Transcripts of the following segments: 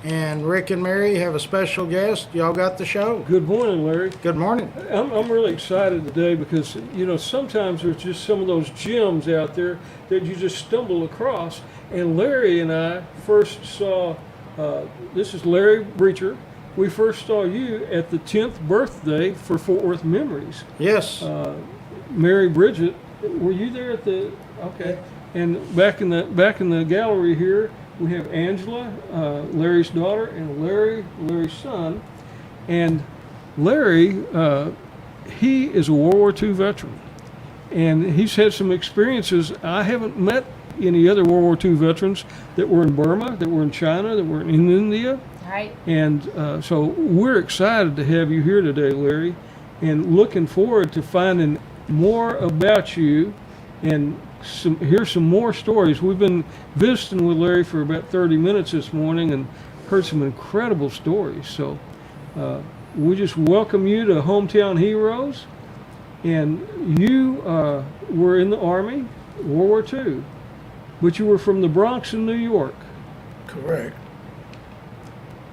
And Rick and Mary have a special guest. Y'all got the show. Good morning, Larry. Good morning. I'm really excited today because, sometimes there's just some of those gems out there that you just stumble across. And Larry and I first saw, this is Larry Breecher. We first saw you at the 10th birthday for Fort Worth Memories. Yes. Mary Bridget, were you there at the, okay. And back in the gallery here, we have Angela, Larry's daughter, and Larry's son. And Larry, he is a World War II veteran. And he's had some experiences. I haven't met any other World War II veterans that were in Burma, that were in China, that were in India. Right. And so we're excited to have you here today, Larry, and looking forward to finding more about you and hear some more stories. We've been visiting with Larry for about 30 minutes this morning and heard some incredible stories. So we just welcome you to Hometown Heroes. And you were in the Army, World War II, but you were from the Bronx in New York. Correct.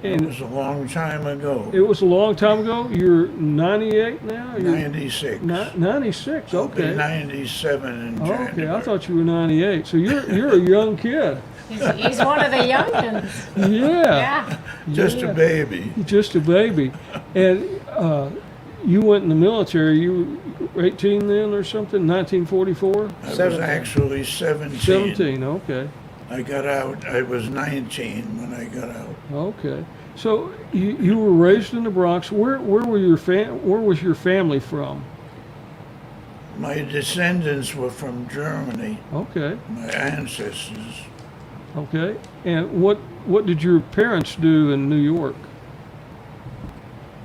And it was a long time ago. It was a long time ago. You're 98 now? 96. 96, I'll okay. be 97 in January. Okay, I thought you were 98. So you're a young kid. He's one of the youngins. Yeah. Just a baby. Just a baby. And you went in the military. You were 18 then or something? 1944? I was actually 17. 17, okay. I got out, I was 19 when I got out. Okay. So you were raised in the Bronx. Where was your family from? My descendants were from Germany. Okay. My ancestors. Okay. And what did your parents do in New York?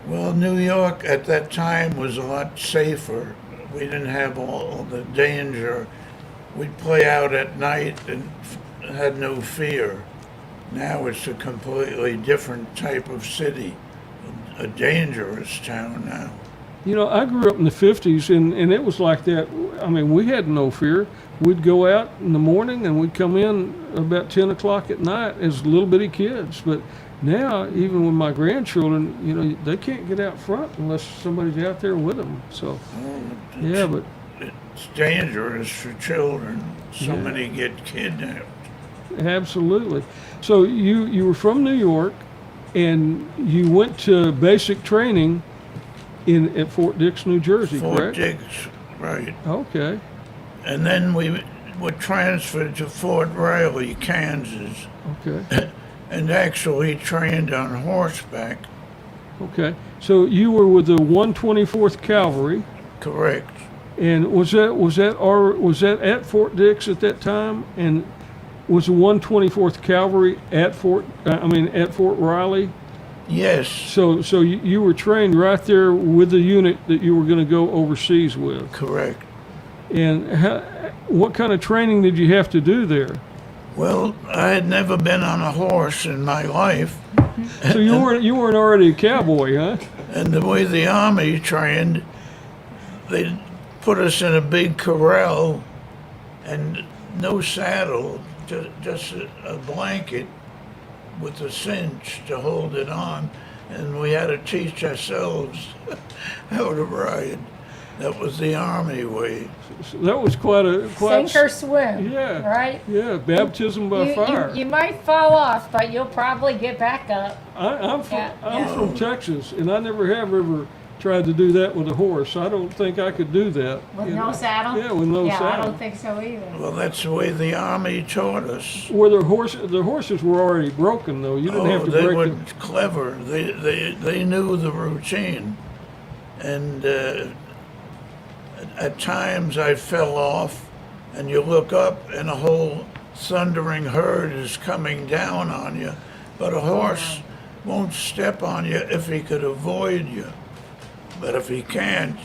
Well, New York at that time was a lot safer. We didn't have all the danger. We'd play out at night and had no fear. Now it's a completely different type of city, a dangerous town now. I grew up in the 50s, and it was like that. I mean, we had no fear. We'd go out in the morning, and we'd come in about 10 o'clock at night as little bitty kids. But now, even with my grandchildren, they can't get out front unless somebody's out there with them. So, but it's dangerous for children. So many get kidnapped. Absolutely. So you were from New York, and you went to basic training at Fort Dix, New Jersey, correct? Fort Dix, right. Okay. And then we were transferred to Fort Riley, Kansas. Okay. And actually trained on horseback. Okay. So you were with the 124th Cavalry. Correct. And was that at Fort Dix at that time? And was the 124th Cavalry at Fort Riley? Yes. So you were trained right there with the unit that you were going to go overseas with. Correct. And what kind of training did you have to do there? Well, I had never been on a horse in my life. So you weren't already a cowboy, huh? And the way the Army trained, they put us in a big corral and no saddle, just a blanket with a cinch to hold it on, and we had to teach ourselves how to ride. That was the Army way. So that was quite sink or swim. Yeah. Right. Yeah. Baptism by fire. You might fall off, but you'll probably get back up. I'm from Texas, and I never have ever tried to do that with a horse. I don't think I could do that. With no saddle? Yeah, with no saddle. Yeah, I don't think so either. Well, that's the way the Army taught us. Where the horses were already broken, though. You didn't have to break them. They were clever. They knew the routine. And at times I fell off, and you look up and a whole thundering herd is coming down on you. But a horse won't step on you if he could avoid you. But if he can't,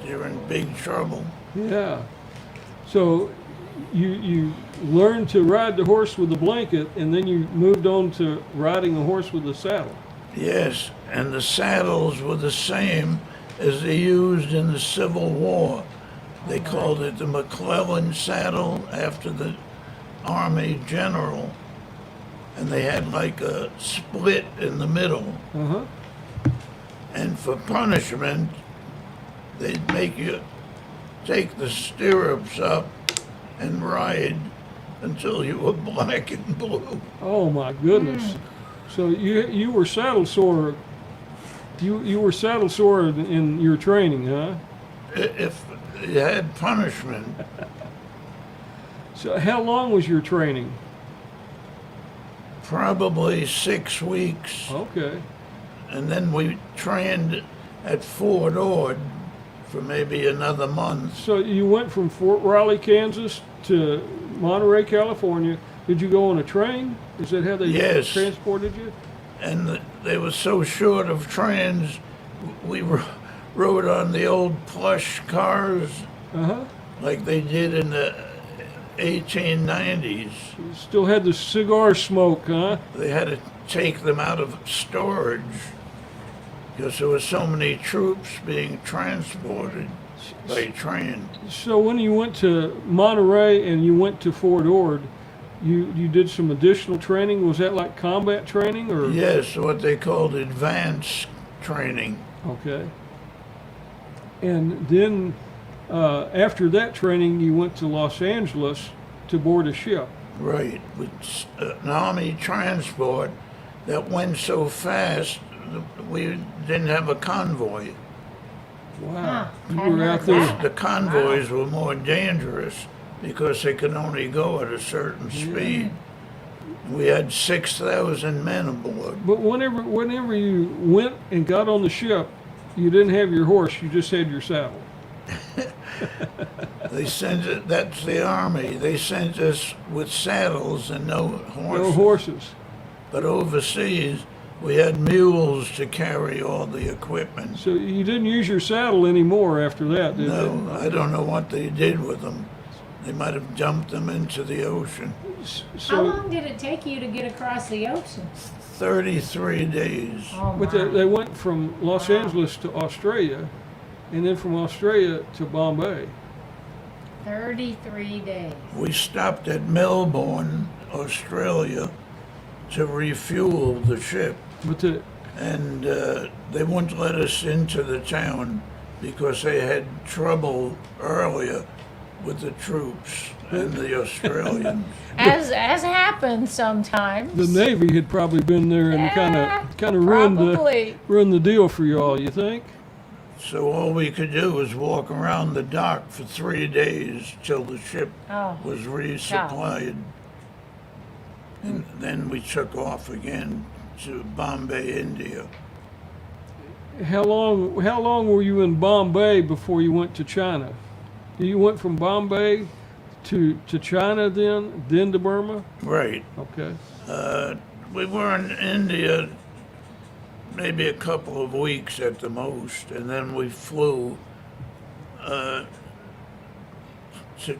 you're in big trouble. Yeah. So you learned to ride the horse with the blanket, and then you moved on to riding a horse with the saddle. Yes, and the saddles were the same as they used in the Civil War. They called it the McClellan saddle after the Army general. and they had like a split in the middle. Uh-huh. And for punishment, they'd make you take the stirrups up and ride until you were black and blue. Oh my goodness. So you were saddle sore. You were saddle sore in your training, huh? If you had punishment, So how long was your training? probably 6 weeks. Okay. And then we trained at Fort Ord for maybe another month. So you went from Fort Riley, Kansas to Monterey, California. Did you go on a train? Is that how they Yes. transported you? And they were so short of trains, we rode on the old plush cars Uh-huh. like they did in the 1890s. You still had the cigar smoke, huh? They had to take them out of storage because there were so many troops being transported by train. So when you went to Monterey and you went to Fort Ord, you did some additional training. Was that like combat training or? Yes, what they called advanced training. Okay. And then after that training, you went to Los Angeles to board a ship. Right, with an army transport that went so fast, we didn't have a convoy. Wow. Huh, You hadn't were out heard there. that. The convoys were more dangerous because they could only go at a certain speed. We had 6,000 men aboard. But whenever you went and got on the ship, you didn't have your horse. You just had your saddle. They sent it, that's the army. They sent us with saddles and no horses. No horses. But overseas, we had mules to carry all the equipment. So you didn't use your saddle anymore after that, did No, you? I don't know what they did with them. They might have dumped them into the ocean. How So, long did it take you to get across the ocean? 33 days. Oh but my. they went from Los Wow. Angeles to Australia, and then from Australia to Bombay. 33 days. We stopped at Melbourne, Australia, to refuel the ship. But the, And they wouldn't let us into the town because they had trouble earlier with the troops and the Australians. As happens sometimes. the Navy had probably been there and kind of Probably. ruined the deal for y'all. You think? So all we could do was walk around the dock for 3 days till the ship Oh. was resupplied. And then we took off again to Bombay, India. How long were you in Bombay before you went to China? You went from Bombay to China, then to Burma. Right. Okay. We were in India maybe a couple of weeks at the most, and then we flew to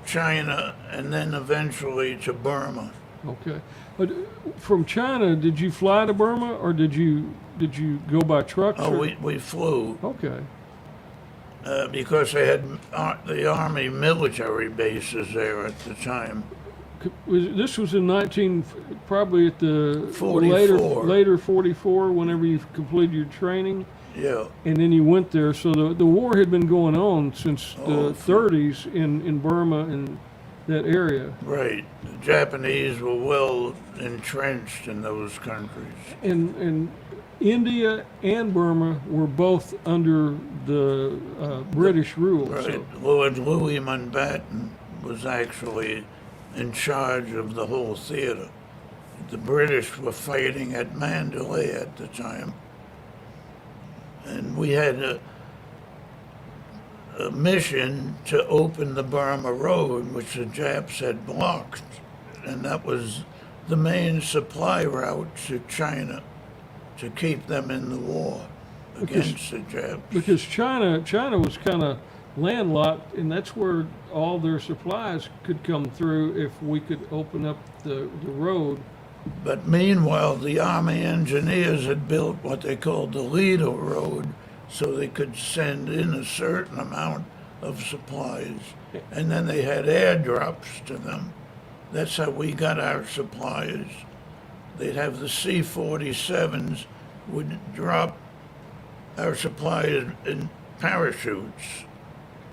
China and then eventually to Burma. Okay. But from China, did you fly to Burma or did you go by truck? Oh, we flew Okay. because they had the Army military bases there at the time. This was in probably at the 44. later 44, whenever you completed your training, Yeah, and then you went there. So the war had been going on since Oh, the 30s in Burma and that area. right. The Japanese were well entrenched in those countries. And India and Burma were both under the British rule. Right. So, Lord Louis Mountbatten was actually in charge of the whole theater. The British were fighting at Mandalay at the time. And we had a mission to open the Burma Road, which the Japs had blocked. And that was the main supply route to China to keep them in the war against the Japs. because China was kind of landlocked, and that's where all their supplies could come through if we could open up the road. But meanwhile, the Army engineers had built what they called the Lido Road so they could send in a certain amount of supplies. And then they had airdrops to them. That's how we got our supplies. they'd have the C-47s would drop our supplies in parachutes.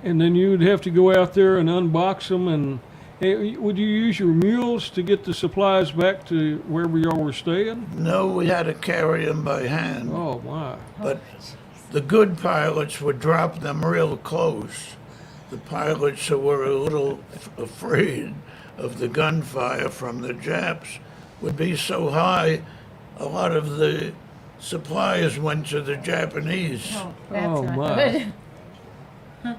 And then you'd have to go out there and unbox them. And would you use your mules to get the supplies back to wherever y'all were staying? No, we had to carry them by hand. Oh, my. But the good pilots would drop them real close. The pilots who were a little afraid of the gunfire from the Japs would be so high, a lot of the supplies went to the Japanese. Oh, that's Oh, not my. good.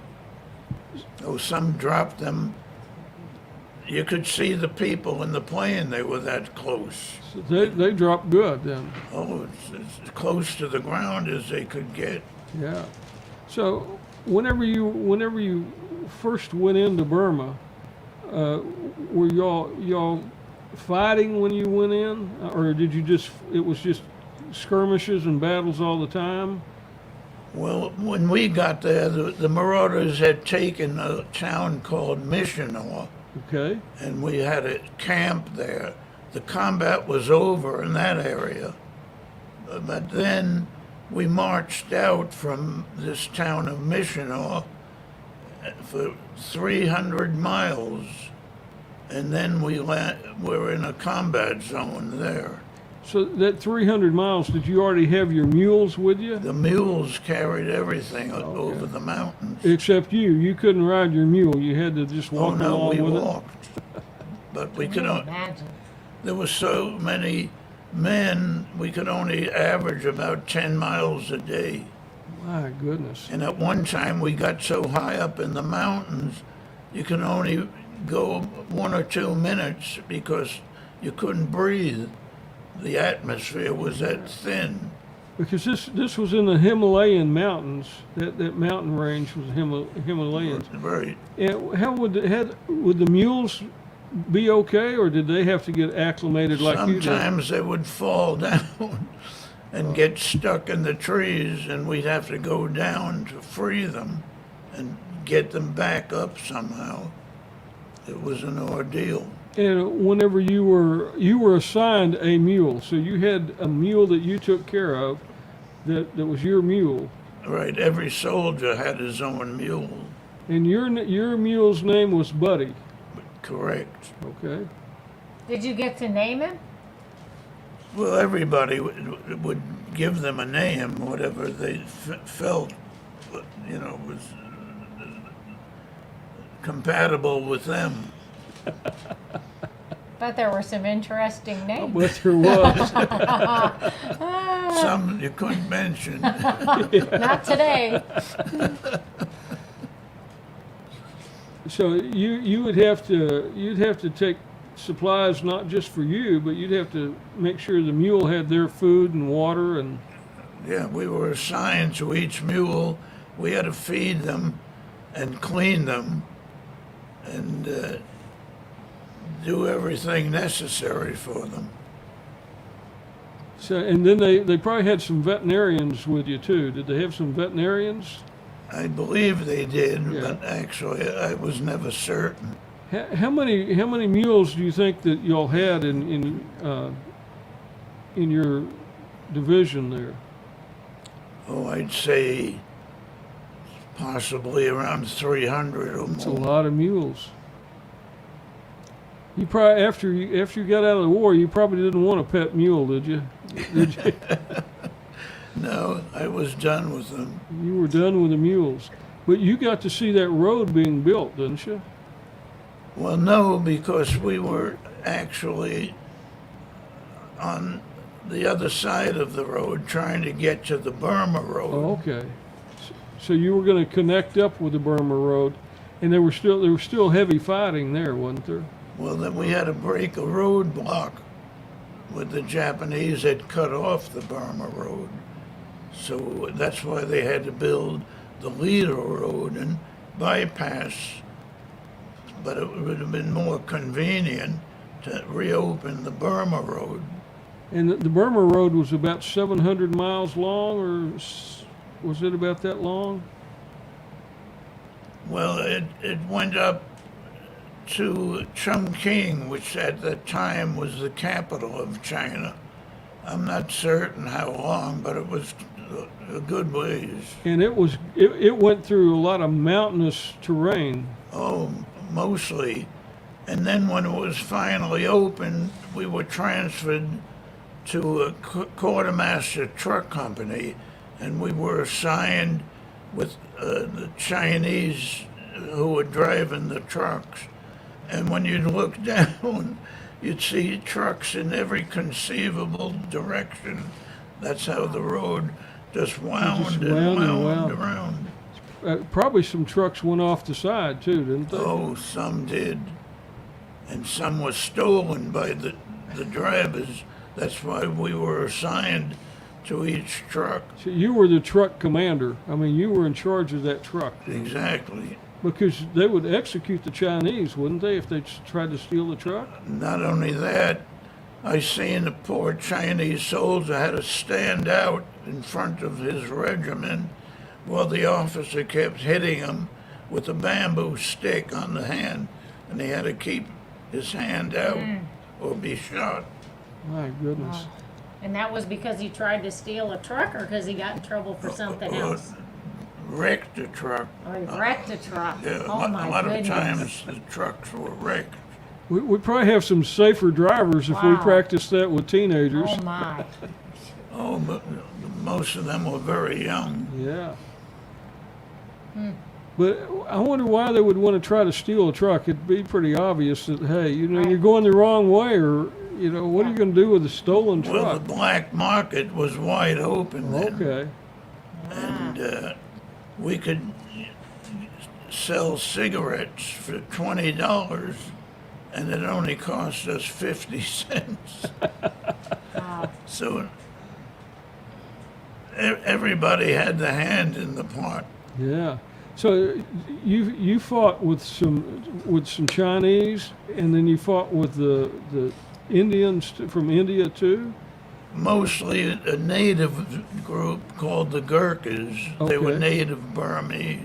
So some dropped them. You could see the people in the plane, they were that close. So they dropped good then. Oh, it's as close to the ground as they could get. Yeah. So whenever you first went into Burma, were y'all fighting when you went in, or did you it was just skirmishes and battles all the time? Well, when we got there, the Marauders had taken a town called Missionor, Okay. and we had a camp there. The combat was over in that area, but then we marched out from this town of Missionor for 300 miles, and then we were in a combat zone there. So that 300 miles, did you already have your mules with you? The mules carried everything over the mountains. Except you. You couldn't ride your mule. You had to just Oh walk no, along we with walked. But we Can could you only, imagine? there were so many men, we could only average about 10 miles a day. it. My goodness. And at one time, we got so high up in the mountains, you can only go 1 or 2 minutes because you couldn't breathe. The atmosphere was that thin. Because this was in the Himalayan mountains. That mountain range was Himalayas. Right. And how would the mules be okay, or did they have to get acclimated like you did? Sometimes they would fall down and get stuck in the trees, and we'd have to go down to free them and get them back up somehow. It was an ordeal. And whenever you were assigned a mule, so you had a mule that you took care of, that was your mule, Right, every soldier had his own mule. and your mule's name was Buddy. Correct. Okay. Did you get to name him? Well, everybody would give them a name, whatever they felt, was compatible with them. But there were some interesting names. But there was. Some you couldn't mention. Not today. So you'd have to take supplies not just for you, but you'd have to make sure the mule had their food and water and. Yeah, we were assigned to each mule. We had to feed them and clean them and do everything necessary for them. So, and then they probably had some veterinarians with you too. Did they have some veterinarians? I believe they did, Yeah. but actually I was never certain. How many mules do you think that y'all had in your division there? Oh, I'd say possibly around 300 or It's a more. lot of mules. You probably after you got out of the war, you probably didn't want a pet mule, did you? Did you? No, I was done with them. You were done with the mules, but you got to see that road being built, didn't you? Well, no, because we were actually on the other side of the road trying to get to the Burma road. Oh, okay. So you were going to connect up with the Burma road, and there was still heavy fighting there, wasn't there? Well, then we had to break a roadblock with the Japanese had cut off the Burma road. So that's why they had to build the Leader road and bypass. But it would have been more convenient to reopen the Burma road. And the Burma road was about 700 miles long, or was it about that long? Well, it went up to Chongqing, which at that time was the capital of China. I'm not certain how long, but it was a good ways. And it went through a lot of mountainous terrain. Oh, mostly. And then when it was finally open, we were transferred to a quartermaster truck company, and we were assigned with the Chinese who were driving the trucks. And when you'd look down, you'd see trucks in every conceivable direction. That's how the road just wound and wound around. Probably some trucks went off the side too, didn't they? Oh, some did. And some was stolen by the drivers. That's why we were assigned to each truck. So you were the truck commander. I mean, you were in charge of that truck. Exactly. Because they would execute the Chinese, wouldn't they, if they tried to steal the truck? Not only that, I seen a poor Chinese soldier had to stand out in front of his regiment while the officer kept hitting him with a bamboo stick on the hand, and he had to keep his hand out or be shot. My goodness. Oh. And that was because he tried to steal a truck or because he got in trouble for something else? Wrecked the truck. Or he wrecked a truck? Yeah, Oh, my a lot goodness. of times the trucks were wrecked. We probably have some safer drivers if we Wow. practice that with teenagers. Oh, my. Oh, but most of them were very young. Yeah. But I wonder why they would want to try to steal a truck. It'd be pretty obvious that, hey, Right. you're going the wrong way, or, what are you going to do with a stolen Well, truck? the black market was wide open then. Okay. And we could sell cigarettes for $20, and it only cost us 50 cents. Wow. So everybody had the hand in the pot. Yeah. So you fought with some Chinese, and then you fought with the Indians from India too. Mostly a native group called the Gurkhas. They were Okay. native Burmese.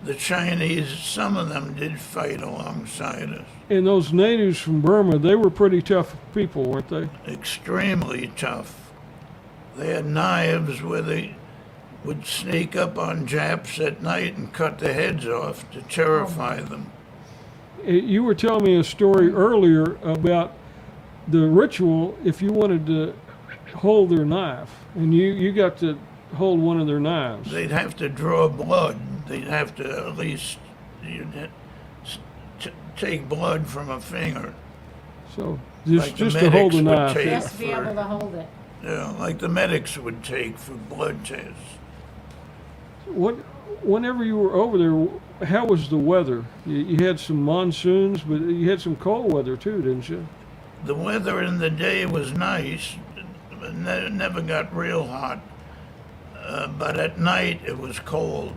The Chinese, some of them did fight alongside us. And those natives from Burma, they were pretty tough people, weren't they? Extremely tough. They had knives where they would sneak up on Japs at night and cut their heads off to terrify them. You were telling me a story earlier about the ritual if you wanted to hold their knife, and you got to hold one of their knives. They'd have to draw blood. They'd have to at least take blood from a finger. So Like the just to hold the medics would knife. take. Just to be able to hold it. Yeah, like the medics would take for blood tests. Whenever you were over there, how was the weather? You had some monsoons, but you had some cold weather too, didn't you? The weather in the day was nice. It never got real hot. But at night it was cold.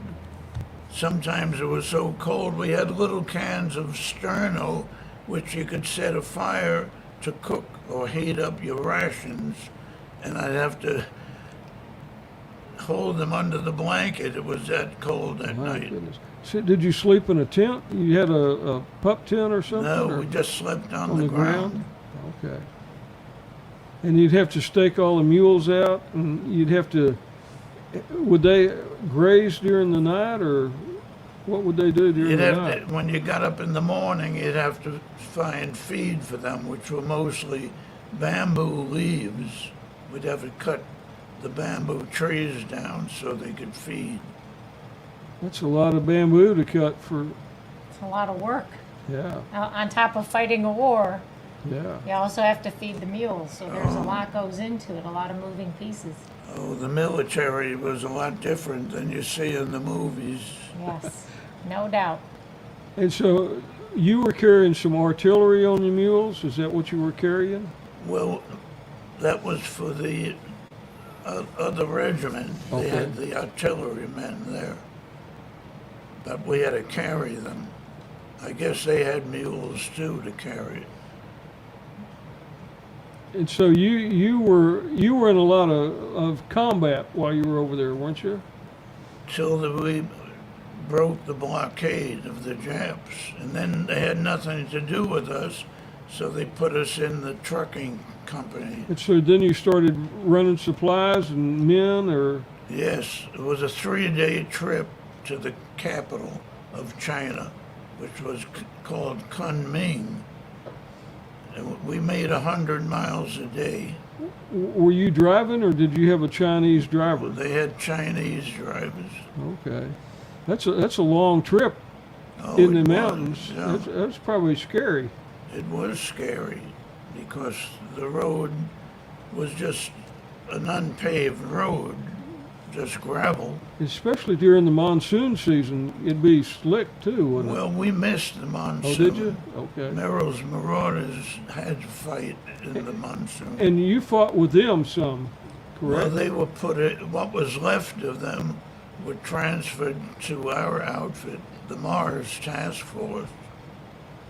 Sometimes it was so cold we had little cans of sterno, which you could set afire to cook or heat up your rations. And I'd have to hold them under the blanket. It was that cold at My night. goodness. So did you sleep in a tent? You had a pup tent or something? No, or we just slept on, on the ground. Okay. And you'd have to stake all the mules out, and you'd have to. Would they graze during the night, or what would they do during You'd the have night? to, when you got up in the morning, you'd have to find feed for them, which were mostly bamboo leaves. We'd have to cut the bamboo trees down so they could feed. That's a lot of bamboo to cut for. It's a lot of work. Yeah, On top of fighting a war, yeah. you also have to feed the mules, so there's a lot goes into it, a lot of moving pieces. Oh, the military was a lot different than you see in the movies. Yes, no doubt. And so you were carrying some artillery on the mules. Is that what you were carrying? Well, that was for the other regiment. They Okay. had the artillerymen there. But we had to carry them. I guess they had mules too to carry. And so you were in a lot of combat while you were over there, weren't you? Till we broke the blockade of the Japs. And then they had nothing to do with us, so they put us in the trucking company. And so then you started running supplies and men, or? Yes, it was a 3-day trip to the capital of China, which was called Kunming. And we made 100 miles a day. Were you driving, or did you have a Chinese driver? They had Chinese drivers. Okay, that's a long trip Oh, in the it was, mountains. yeah. That's probably scary. It was scary because the road was just an unpaved road, just gravel. Especially during the monsoon season, it'd be slick too, wouldn't it? Well, we missed the monsoon. Oh, did you? Okay. Merrill's Marauders had to fight in the monsoon. And you fought with them some, Well, correct? they were what was left of them were transferred to our outfit, the Mars Task Force.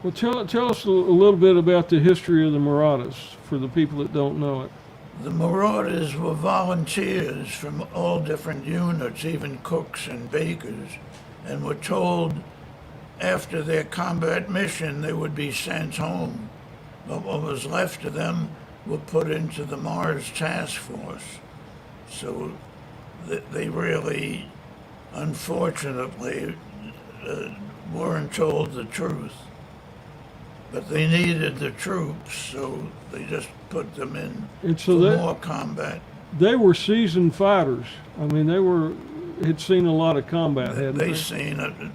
Well, tell us a little bit about the history of the Marauders for the people that don't know it. The Marauders were volunteers from all different units, even cooks and bakers, and were told after their combat mission they would be sent home. But what was left of them were put into the Mars Task Force. So they really, unfortunately, weren't told the truth. But they needed the troops, so they just put them in And for so more combat. they were seasoned fighters. I mean, had seen a lot of combat, hadn't They they? seen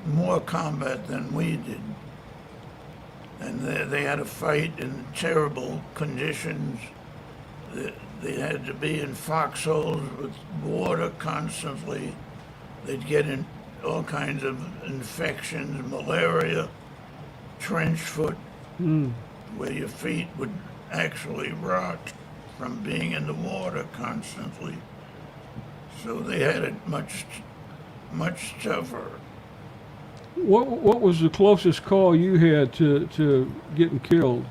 more combat than we did. And they had to fight in terrible conditions. They had to be in foxholes with water constantly. They'd get in all kinds of infections, malaria, trench foot, where your feet would actually rot from being in the water constantly. So they had it much tougher. What was the closest call you had to getting killed?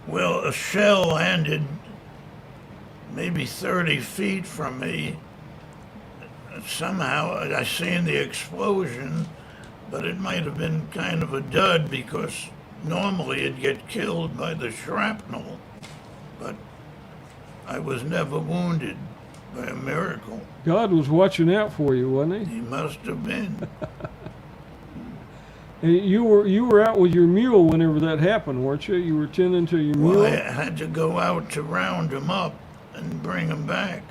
Well, a shell landed maybe 30 feet from me. Somehow I seen the explosion, but it might have been kind of a dud because normally it'd get killed by the shrapnel. But I was never wounded by a miracle. God was watching out for you, wasn't he? He must have been. And you were out with your mule whenever that happened, weren't you? You were tending to your mule. Well, I had to go out to round them up and bring them back.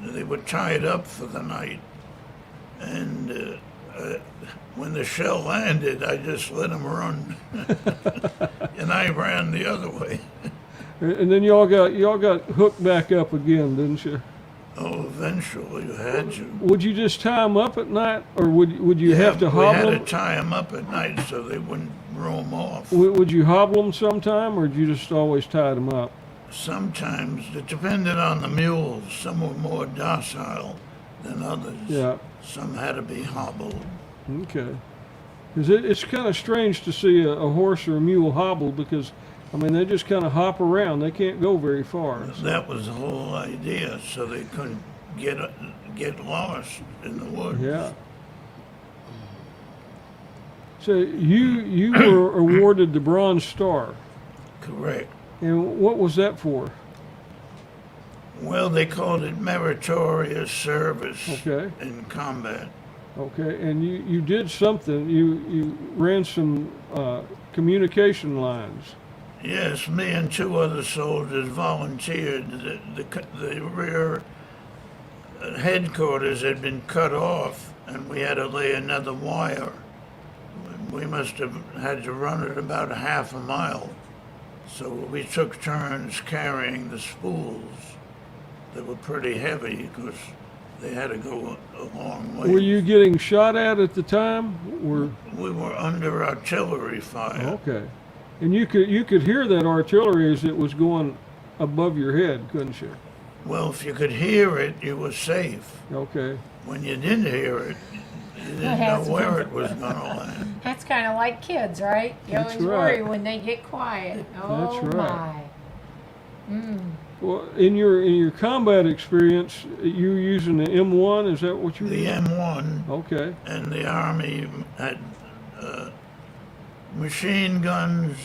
They were tied up for the night. And when the shell landed, I just let them run. And I ran the other way. And then y'all got hooked back up again, didn't you? Oh, eventually you had to. Would you just tie them up at night, or would you have to We hobble had to them? tie them up at night so they wouldn't roam off. Would you hobble them sometime, or did you just always tie them up? Sometimes it depended on the mules. Some were more docile than others. Yeah. Some had to be hobbled. Okay. Because it's kind of strange to see a horse or a mule hobbled because, I mean, they just kind of hop around. They can't go very far. That was the whole idea, so they couldn't get lost in the woods. Yeah. So you were awarded the Bronze Star, Correct. and what was that for? Well, they called it meritorious service Okay. in combat. Okay, and you did something. You ran some communication lines. Yes, me and 2 other soldiers volunteered. The rear headquarters had been cut off, and we had to lay another wire. We must have had to run it about a half a mile. So we took turns carrying the spools. They were pretty heavy because they had to go a long way. Were you getting shot at the time? We were under artillery fire. Okay, and you could hear that artillery as it was going above your head, couldn't you? Well, if you could hear it, you were safe. Okay. When you didn't hear it, you didn't know where it was going to land. That's kind of like kids, right? You That's always right. worry when they get quiet. Oh That's right. my. Well, in your combat experience, you were using the M1. Is that what you were The using? M1 Okay. and the Army had machine guns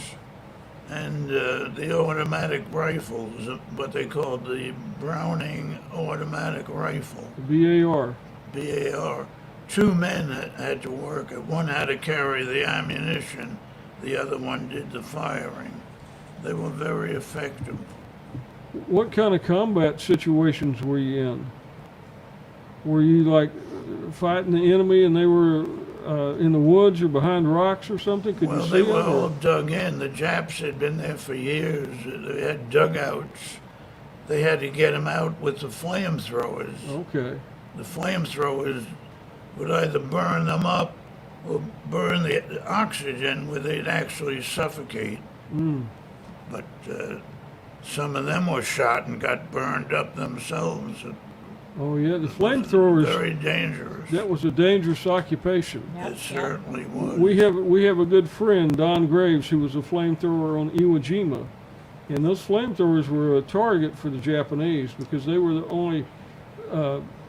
and the automatic rifles, what they called the Browning automatic rifle, BAR. BAR. Two men had to work it. One had to carry the ammunition, the other one did the firing. They were very effective. What kind of combat situations were you in? Were you like fighting the enemy and they were in the woods or behind rocks or something? Could Well, you they see were them? all dug in. The Japs had been there for years. They had dugouts. They had to get them out with the flamethrowers. Okay. The flamethrowers would either burn them up or burn the oxygen where they'd actually suffocate. But some of them were shot and got burned up themselves. Oh yeah, the flamethrowers. Very dangerous. That was a dangerous occupation. Yep, It certainly was. We have a good friend, Don Graves, who was a flamethrower on Iwo Jima, and those flamethrowers were a target for the Japanese because they were the only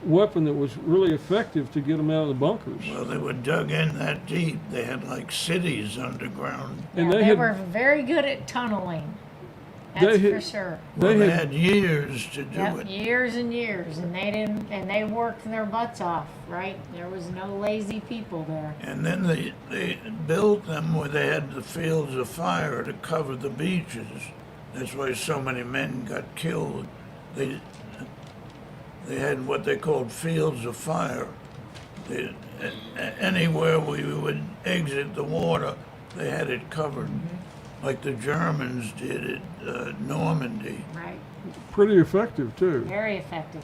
weapon that was really effective to get them out of the bunkers. Well, they were dug in that deep. They had like cities underground. And Yeah, they they had- were very good at tunneling. That's They for had- sure. Well, They they had- had years to do Yep, it. years and years, and they worked their butts off, right? There was no lazy people there. And then they built them where they had the fields of fire to cover the beaches. That's why so many men got killed. They had what they called fields of fire. Anywhere we would exit the water, they had it covered, like the Germans did at Normandy. Right, Pretty effective too. very effective.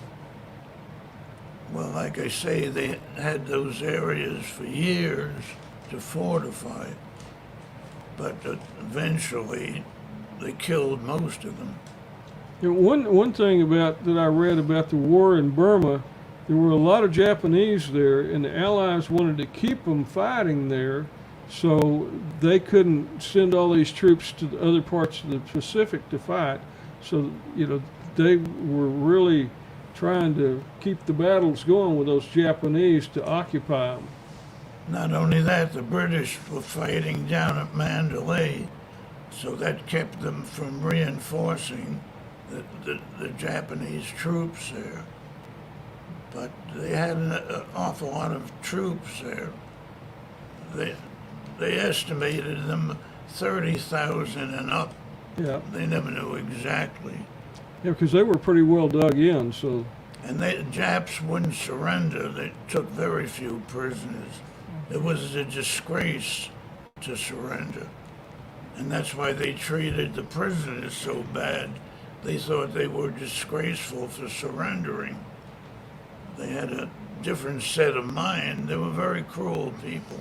Well, like I say, they had those areas for years to fortify, but eventually they killed most of them. And one thing about that I read about the war in Burma, there were a lot of Japanese there, and the Allies wanted to keep them fighting there, so they couldn't send all these troops to the other parts of the Pacific to fight. So they were really trying to keep the battles going with those Japanese to occupy them. Not only that, the British were fighting down at Mandalay, so that kept them from reinforcing the Japanese troops there. But they had an awful lot of troops there. They estimated them 30,000 and up. Yeah, They never knew exactly. yeah, because they were pretty well dug in. So And the Japs wouldn't surrender. They took very few prisoners. It was a disgrace to surrender. And that's why they treated the prisoners so bad. They thought they were disgraceful for surrendering. They had a different set of mind. They were very cruel people.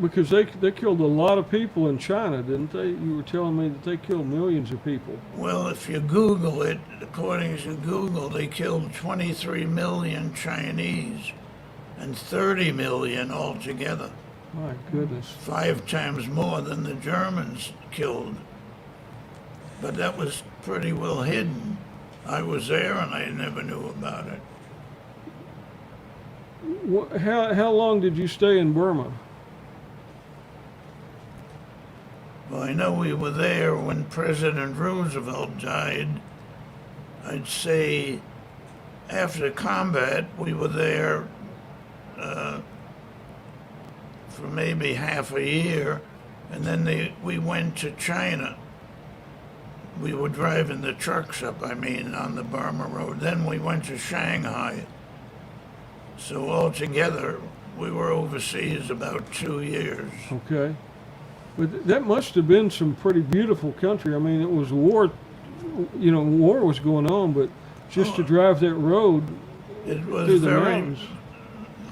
because they killed a lot of people in China, didn't they? You were telling me that they killed millions of people. Well, if you Google it, according to Google, they killed 23 million Chinese and 30 million altogether. My goodness. 5 times more than the Germans killed. But that was pretty well hidden. I was there and I never knew about it. How long did you stay in Burma? Well, I know we were there when President Roosevelt died. I'd say after combat, we were there for maybe half a year, and then we went to China. We were driving the trucks up, on the Burma Road. Then we went to Shanghai. So altogether, we were overseas about 2 years. Okay. But that must have been some pretty beautiful country. I mean, it was war, war was going on, but just to drive that road It was through the very, mountains.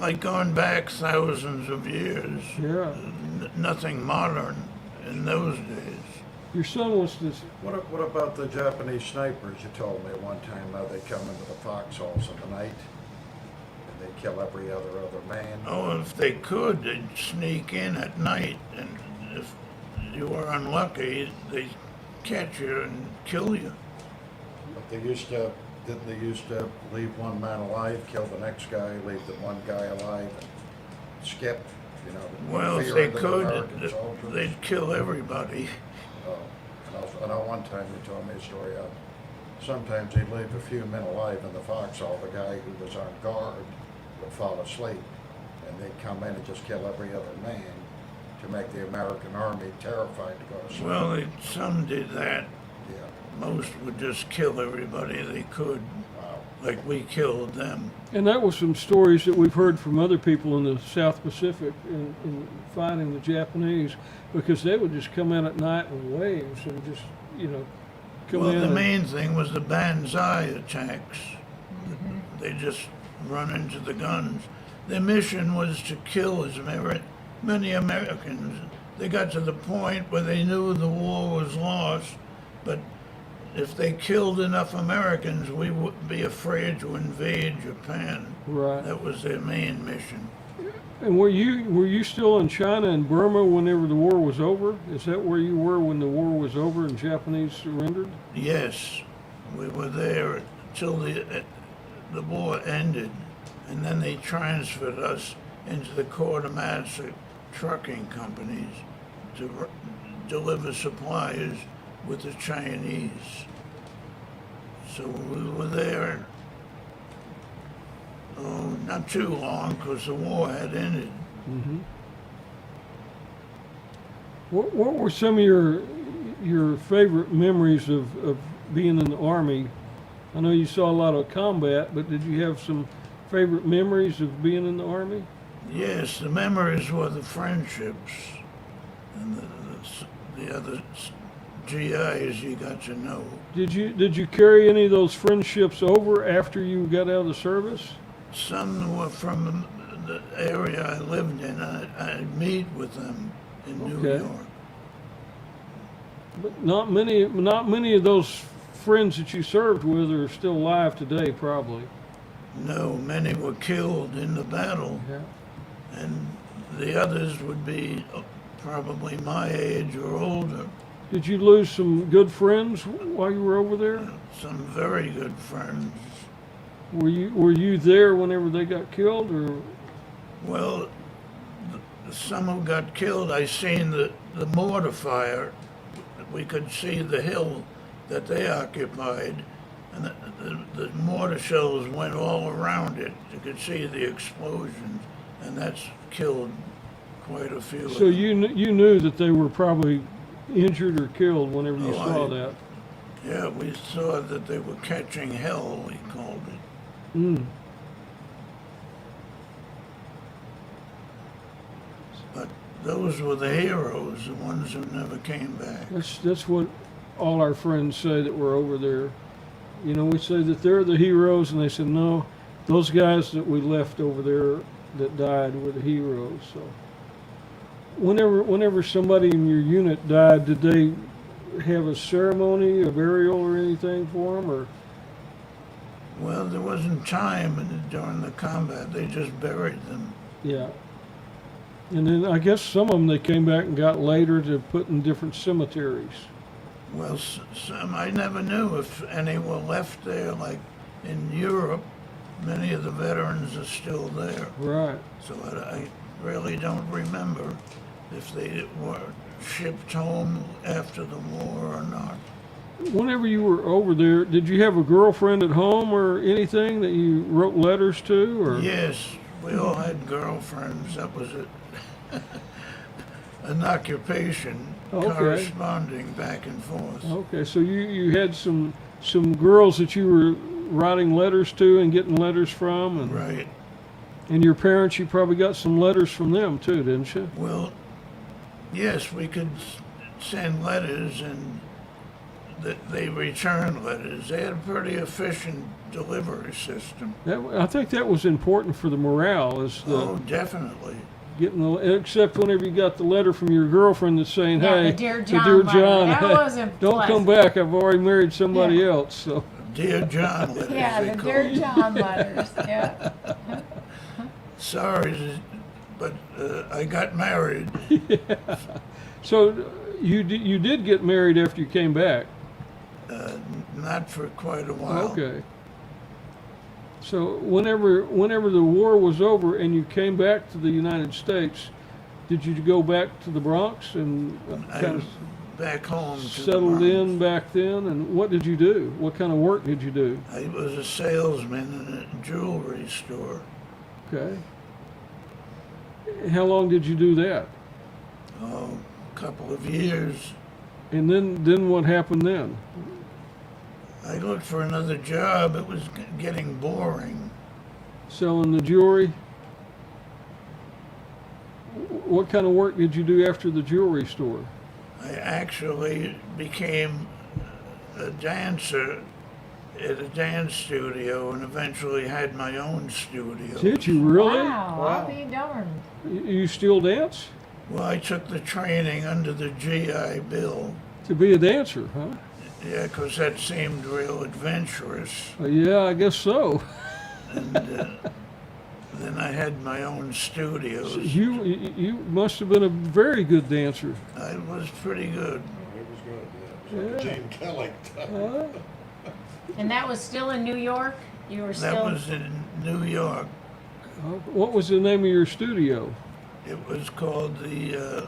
like going back thousands of years. Yeah. Nothing modern in those days. Your son was this. What about the Japanese snipers? You told me one time they come into the foxholes in the night and they kill every other man. Oh, if they could, they'd sneak in at night, and if you were unlucky, they'd catch you and kill you. But didn't they used to leave one man alive, kill the next guy, leave the one guy alive, and skip, you know? to Well, if fear they of the could, American soldiers? they'd kill everybody. I know one time they told me a story of, sometimes they'd leave a few men alive in the foxhole, the guy who was on guard would fall asleep, and they'd come in and just kill every other man to make the American army terrified to go to sleep. Well, some did that. Yeah, Most would just kill everybody they could, wow. like we killed them. And that was some stories that we've heard from other people in the South Pacific in fighting the Japanese, because they would just come in at night in waves and just, you know, come Well, in. the and- main thing was the banzai attacks. They just run into the guns. Their mission was to kill many Americans. They got to the point where they knew the war was lost, but if they killed enough Americans, we wouldn't be afraid to invade Japan. Right. That was their main mission. And were you still in China and Burma whenever the war was over? Is that where you were when the war was over and Japanese surrendered? Yes, we were there till the war ended, and then they transferred us into the quartermaster trucking companies to deliver supplies with the Chinese. So we were there, not too long, because the war had ended. Mm-hmm. What were some of your favorite memories of being in the Army? I know you saw a lot of combat, but did you have some favorite memories of being in the Army? Yes, the memories were the friendships and the other GIs you got to know. Did you carry any of those friendships over after you got out of the service? Some were from the area I lived in. I'd meet with them in New Okay. York. But not many of those friends that you served with are still alive today, probably. No, many were killed in the battle, Yeah. and the others would be probably my age or older. Did you lose some good friends while you were over there? Some very good friends. Were you there whenever they got killed, or? Well, some who got killed, I seen the mortar fire. We could see the hill that they occupied, and the mortar shells went all around it. You could see the explosions, and that's killed quite a few. So of them. you knew that they were probably injured or killed whenever you Oh, saw that. Yeah, we saw that they were catching hell, we called it. Mm. But those were the heroes, the ones who never came back. That's what all our friends say that were over there. You know, we say that they're the heroes, and they said no, those guys that we left over there that died were the heroes. So, whenever somebody in your unit died, did they have a ceremony, a burial, or anything for them, or? Well, there wasn't time during the combat. They just buried them. Yeah. And then I guess some of them they came back and got later to put in different cemeteries. Well, some I never knew if any were left there. Like in Europe, many of the veterans are still there. Right. So I really don't remember if they were shipped home after the war or not. Whenever you were over there, did you have a girlfriend at home or anything that you wrote letters to? Or? Yes, we all had girlfriends. That was an occupation, Okay. corresponding back and forth. Okay, so you had some girls that you were writing letters to and getting letters from, and Right. and your parents, you probably got some letters from them too, didn't you? Well, yes, we could send letters, and they returned letters. They had a pretty efficient delivery system. I think that was important for the morale, is the Oh, definitely. getting the, except whenever you got the letter from your girlfriend that's saying, Yeah, hey, the Dear the John Dear letter. John, That hey, wasn't don't come pleasant. back, I've already married somebody Yeah. else. So Dear John letters, Yeah, they the called Dear it. John letters, yeah. Sorry, but I got married. so you did get married after you came back. not for quite a while. Okay. So whenever the war was over and you came back to the United States, did you go back to the Bronx and I kind was of back home to the settled Bronx. in back then? And what did you do? What kind of work did you do? I was a salesman in a jewelry store. Okay. How long did you do that? Oh, a couple of years. And then what happened then? I looked for another job. It was getting boring. Selling the jewelry? What kind of work did you do after the jewelry store? I actually became a dancer at a dance studio and eventually had my own studio. Did you really? Wow, I'll be darned. You still dance? Well, I took the training under the GI Bill. To be a dancer, huh? Yeah, 'cause that seemed real adventurous. Yeah, I guess so. And then I had my own studios. You must have been a very good dancer. I was pretty good. It was good, yeah. It was like Yeah. Gene Kelly. Huh? And that was still in New York? You were still. That was in New York. What was the name of your studio? It was called the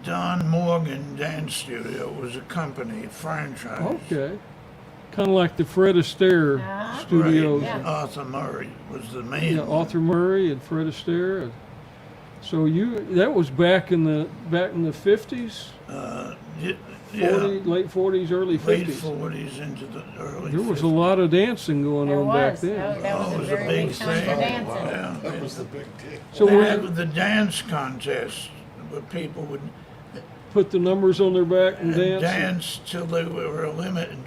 Don Morgan Dance Studio. It was a company, a franchise. Okay. Kind of like the Fred Astaire Ah. studios. Yeah. Arthur Murray was the main Yeah, one. Arthur Murray and Fred Astaire. So that was back in the 50s, Yeah, 40, late 40s, early late 50s. 40s into the early There was a 50s. lot of dancing going There on was. back then. That Oh, was it a was a very big big time for thing. dancing. Yeah. That was the big deal. So They we had the dance contest where people would put the numbers on their back and dance. dance till they were eliminated,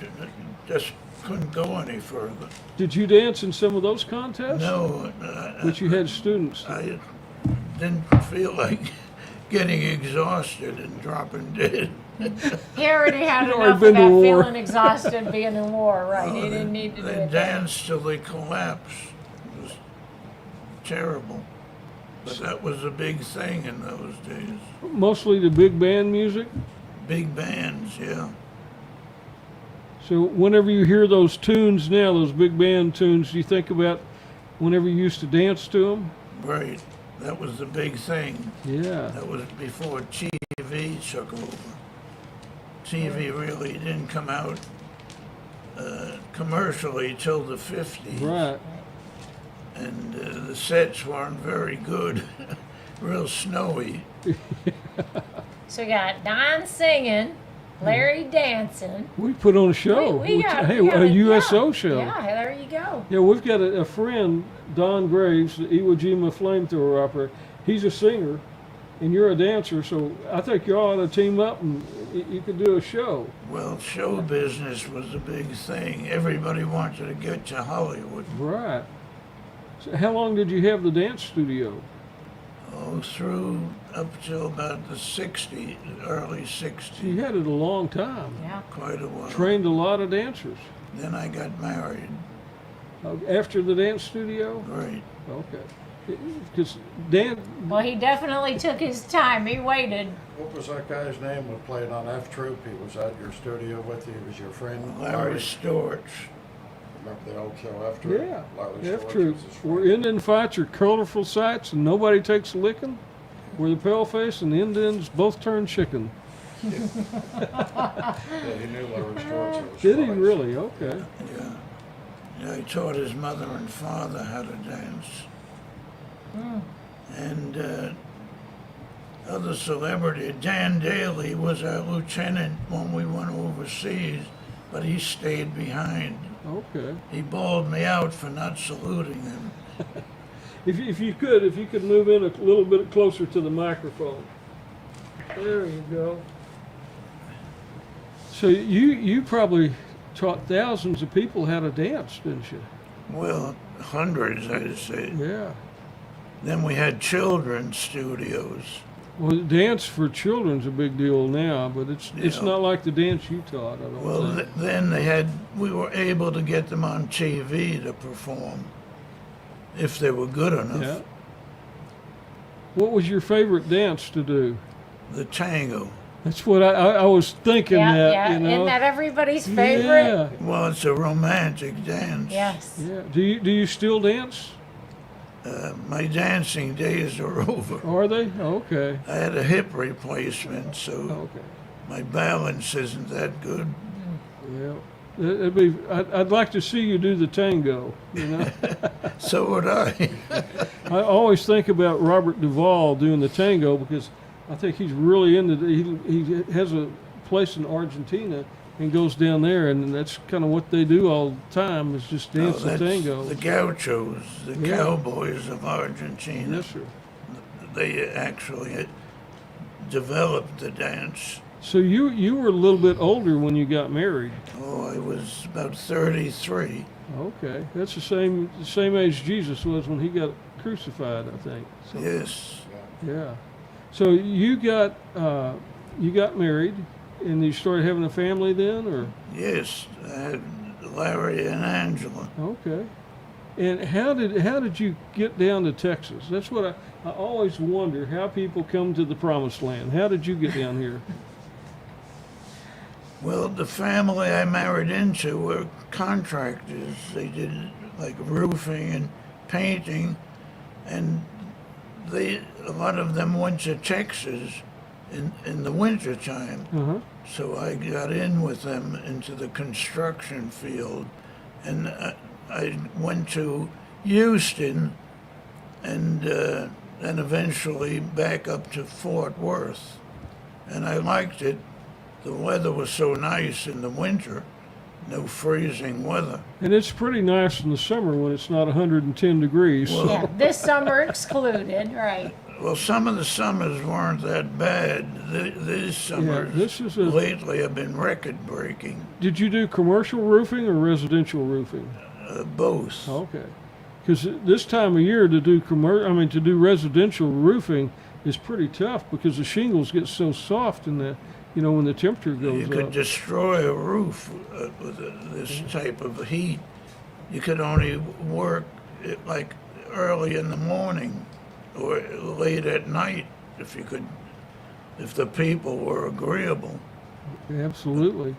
just couldn't go any further. Did you dance in some of those contests? No, But you had students. I didn't feel like getting exhausted and dropping dead. He already had He'd already enough of been to that war. feeling exhausted being in war, right? He didn't need to do They it. then. danced till they collapsed. It was terrible. But that was a big thing in those days. Mostly the big band music. Big bands, yeah. So whenever you hear those tunes now, those big band tunes, do you think about whenever you used to dance to them? Right. That was the big thing. Yeah. That was before TV took over. TV really didn't come out commercially till the 50s. Right. And the sets weren't very good. Real snowy. So we got Don singing, Larry dancing. We put on a show. We got, Hey, we got a USO yeah, show. Yeah, there you go. Yeah, we've got a friend, Don Graves, the Iwo Jima flamethrower operator. He's a singer, and you're a dancer, so I think you all ought to team up and you could do a show. Well, show business was a big thing. Everybody wanted to get to Hollywood. Right. So how long did you have the dance studio? Oh, through up till about the 60s, early You 60s. had it a long time. Yeah. Quite a while. Trained a lot of dancers. Then I got married. After the dance studio? Right. Okay. Because Dan, Well, he definitely took his time. He waited. What was that guy's name that played on F Troop? He was at your studio with you. He was your friend. Larry Storch. Remember the old show F Troop? yeah, Larry F Storch Troop. was his friend. Where Indian fights are colorful sights and nobody takes a licking. Where the paleface and the Indians both turn chicken. Yeah, he knew Larry Storch. Did he really? Okay. Yeah. Yeah, he taught his mother and father how to dance. And other celebrity, Dan Daly was our lieutenant when we went overseas, but he stayed behind. Okay. He bawled me out for not saluting him. If you could move in a little bit closer to the microphone. There you go. So you probably taught thousands of people how to dance, didn't you? Well, hundreds, I'd say. Yeah. Then we had children's studios. Well, dance for children's a big deal now, but it's Yeah. not like the dance you taught. I don't Well, think. then we were able to get them on TV to perform if they were good enough. Yeah. What was your favorite dance to do? The tango. That's what I was thinking Yeah, that, yeah. you know. Isn't that everybody's favorite? Yeah, Well, it's a romantic dance. Yes. yeah. Do you still dance? My dancing days are over. Are they? Okay. I had a hip replacement, so Okay. my balance isn't that good. Yeah. It'd be. I'd like to see you do the tango. You know. So would I. I always think about Robert Duvall doing the tango because I think he's really into. He has a place in Argentina and goes down there, and that's kind of what they do all the time is just dance the That's tango. the gauchos, the Yeah. cowboys of Argentina. Yes, sir. They actually developed the dance. So you were a little bit older when you got married. Oh, I was about 33. Okay, that's the same age Jesus was when he got crucified, I think. So, Yes. yeah. So you got married, and you started having a family then, or Yes. I had Larry and Angela. okay. And how did you get down to Texas? That's what I always wonder how people come to the Promised Land. How did you get down here? Well, the family I married into were contractors. They did like roofing and painting, and a lot of them went to Texas in the winter time. Uh-huh. So I got in with them into the construction field, and I went to Houston, and then eventually back up to Fort Worth, and I liked it. The weather was so nice in the winter, no freezing weather. And it's pretty nice in the summer when it's not 110 degrees. Well, Yeah. This summer excluded, right? Well, some of the summers weren't that bad. These summers this is lately have been record-breaking. Did you do commercial roofing or residential roofing? Both. Okay. Because this time of year to do to do residential roofing is pretty tough because the shingles get so soft in the, when the temperature goes You up. could destroy a roof with this type of heat. You could only work it like early in the morning or late at night if the people were agreeable. Absolutely.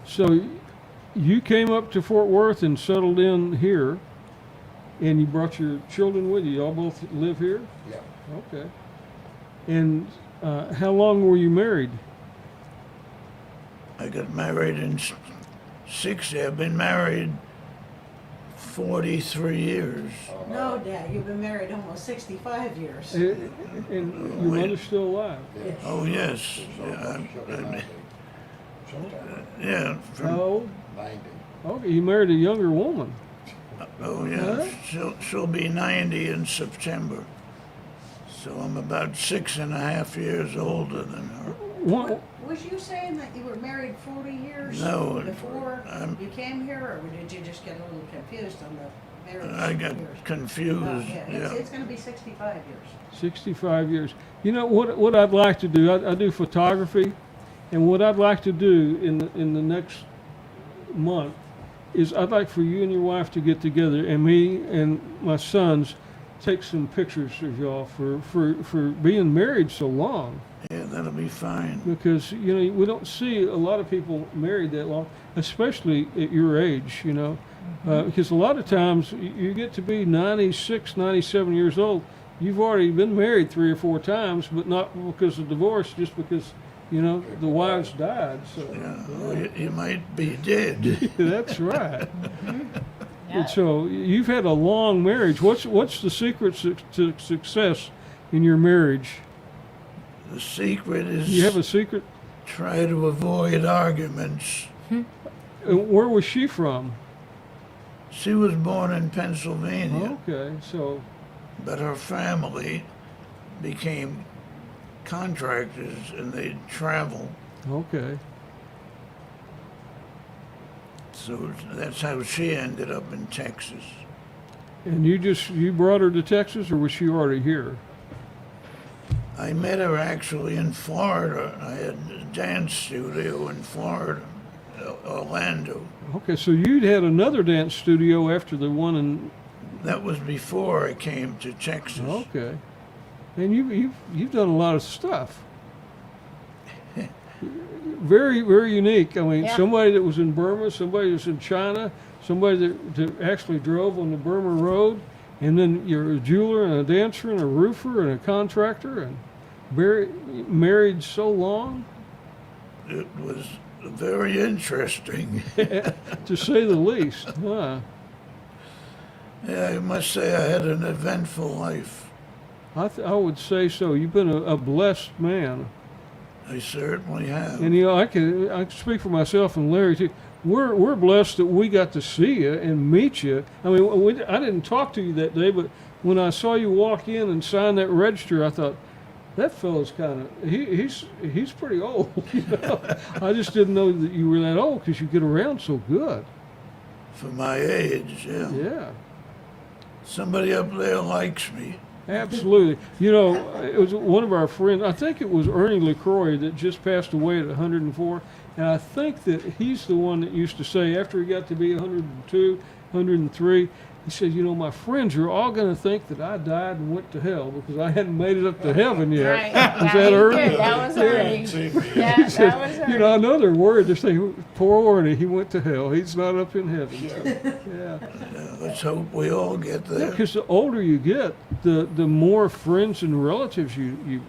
So you came up to Fort Worth and settled in here, and you brought your children with you. Y'all both live here? Yeah. Okay. And how long were you married? I got married in 60. I've been married 43 years. No, Dad, you've been married almost 65 years. And your mother's still alive? Oh, yes. Yeah, How from, old? 90. Okay, you married a younger woman. oh, yeah. She'll be 90 in September. So I'm about 6.5 years older than her. One, Was you saying that you were married 40 years No, before I'm- you came here, or did you just get a little confused on the marriage I got years? confused. Oh, yeah, Yeah. it's going to be 65 years. 65 years. You know what I'd like to do? I do photography, and what I'd like to do in the next month is I'd like for you and your wife to get together, and me and my sons take some pictures of y'all for being married so long. Yeah, that'll be fine. Because we don't see a lot of people married that long, especially at your age. Because a lot of times you get to be 96, 97 years old, you've already been married 3 or 4 times, but not because of divorce, just because the wives died. So Yeah, well, you might be dead. that's right. Yeah. And so you've had a long marriage. What's the secret to success in your marriage? The secret Do you have a is secret? try to avoid arguments. Where was she from? She was born in Pennsylvania, Okay, so but her family became contractors and they'd travel. okay. So that's how she ended up in Texas. And you brought her to Texas, or was she already here? I met her actually in Florida. I had a dance studio in Florida, Orlando. Okay, so you'd had another dance studio after the one in. That was before I came to Texas. Okay, and you've done a lot of stuff. very, very unique. I mean, Yeah. somebody that was in Burma, somebody that was in China, somebody that actually drove on the Burma road, and then you're a jeweler and a dancer and a roofer and a contractor and married so long, It was very interesting. to say the least. Huh. Yeah, I must say I had an eventful life. I would say so. You've been a blessed man. I certainly have. And I can speak for myself and Larry too. We're blessed that we got to see you and meet you. I mean, I didn't talk to you that day, but when I saw you walk in and sign that register, I thought that fellow's kind of he's pretty old. You know? I just didn't know that you were that old because you get around so good. For my age, yeah. Yeah. Somebody up there likes me. Absolutely. You know, it was one of our friends, I think it was Ernie LaCroix that just passed away at 104. And I think that he's the one that used to say, after he got to be 102, 103, he said, you know, my friends are all going to think that I died and went to hell because I hadn't made it up to heaven yet. Right. Was that he Ernie? did. That was Ernie. Yeah, He said, that was Ernie. you know, I know they're worried. They're saying, poor Ernie, he went to hell. He's not up in heaven. So, yeah. Let's hope we all get Yeah, there. because the older you get, the more friends and relatives you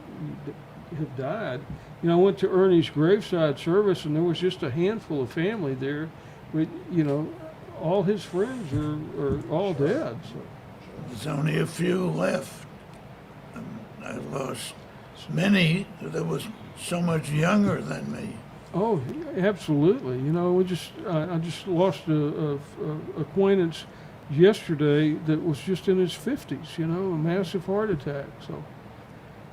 have died. You know, I went to Ernie's graveside service, and there was just a handful of family there. But, you know, all his friends are all dead. So. There's only a few left. I lost many that was so much younger than me. Oh, absolutely. You know, I just lost a acquaintance yesterday that was just in his 50s. You know, a massive heart attack. So,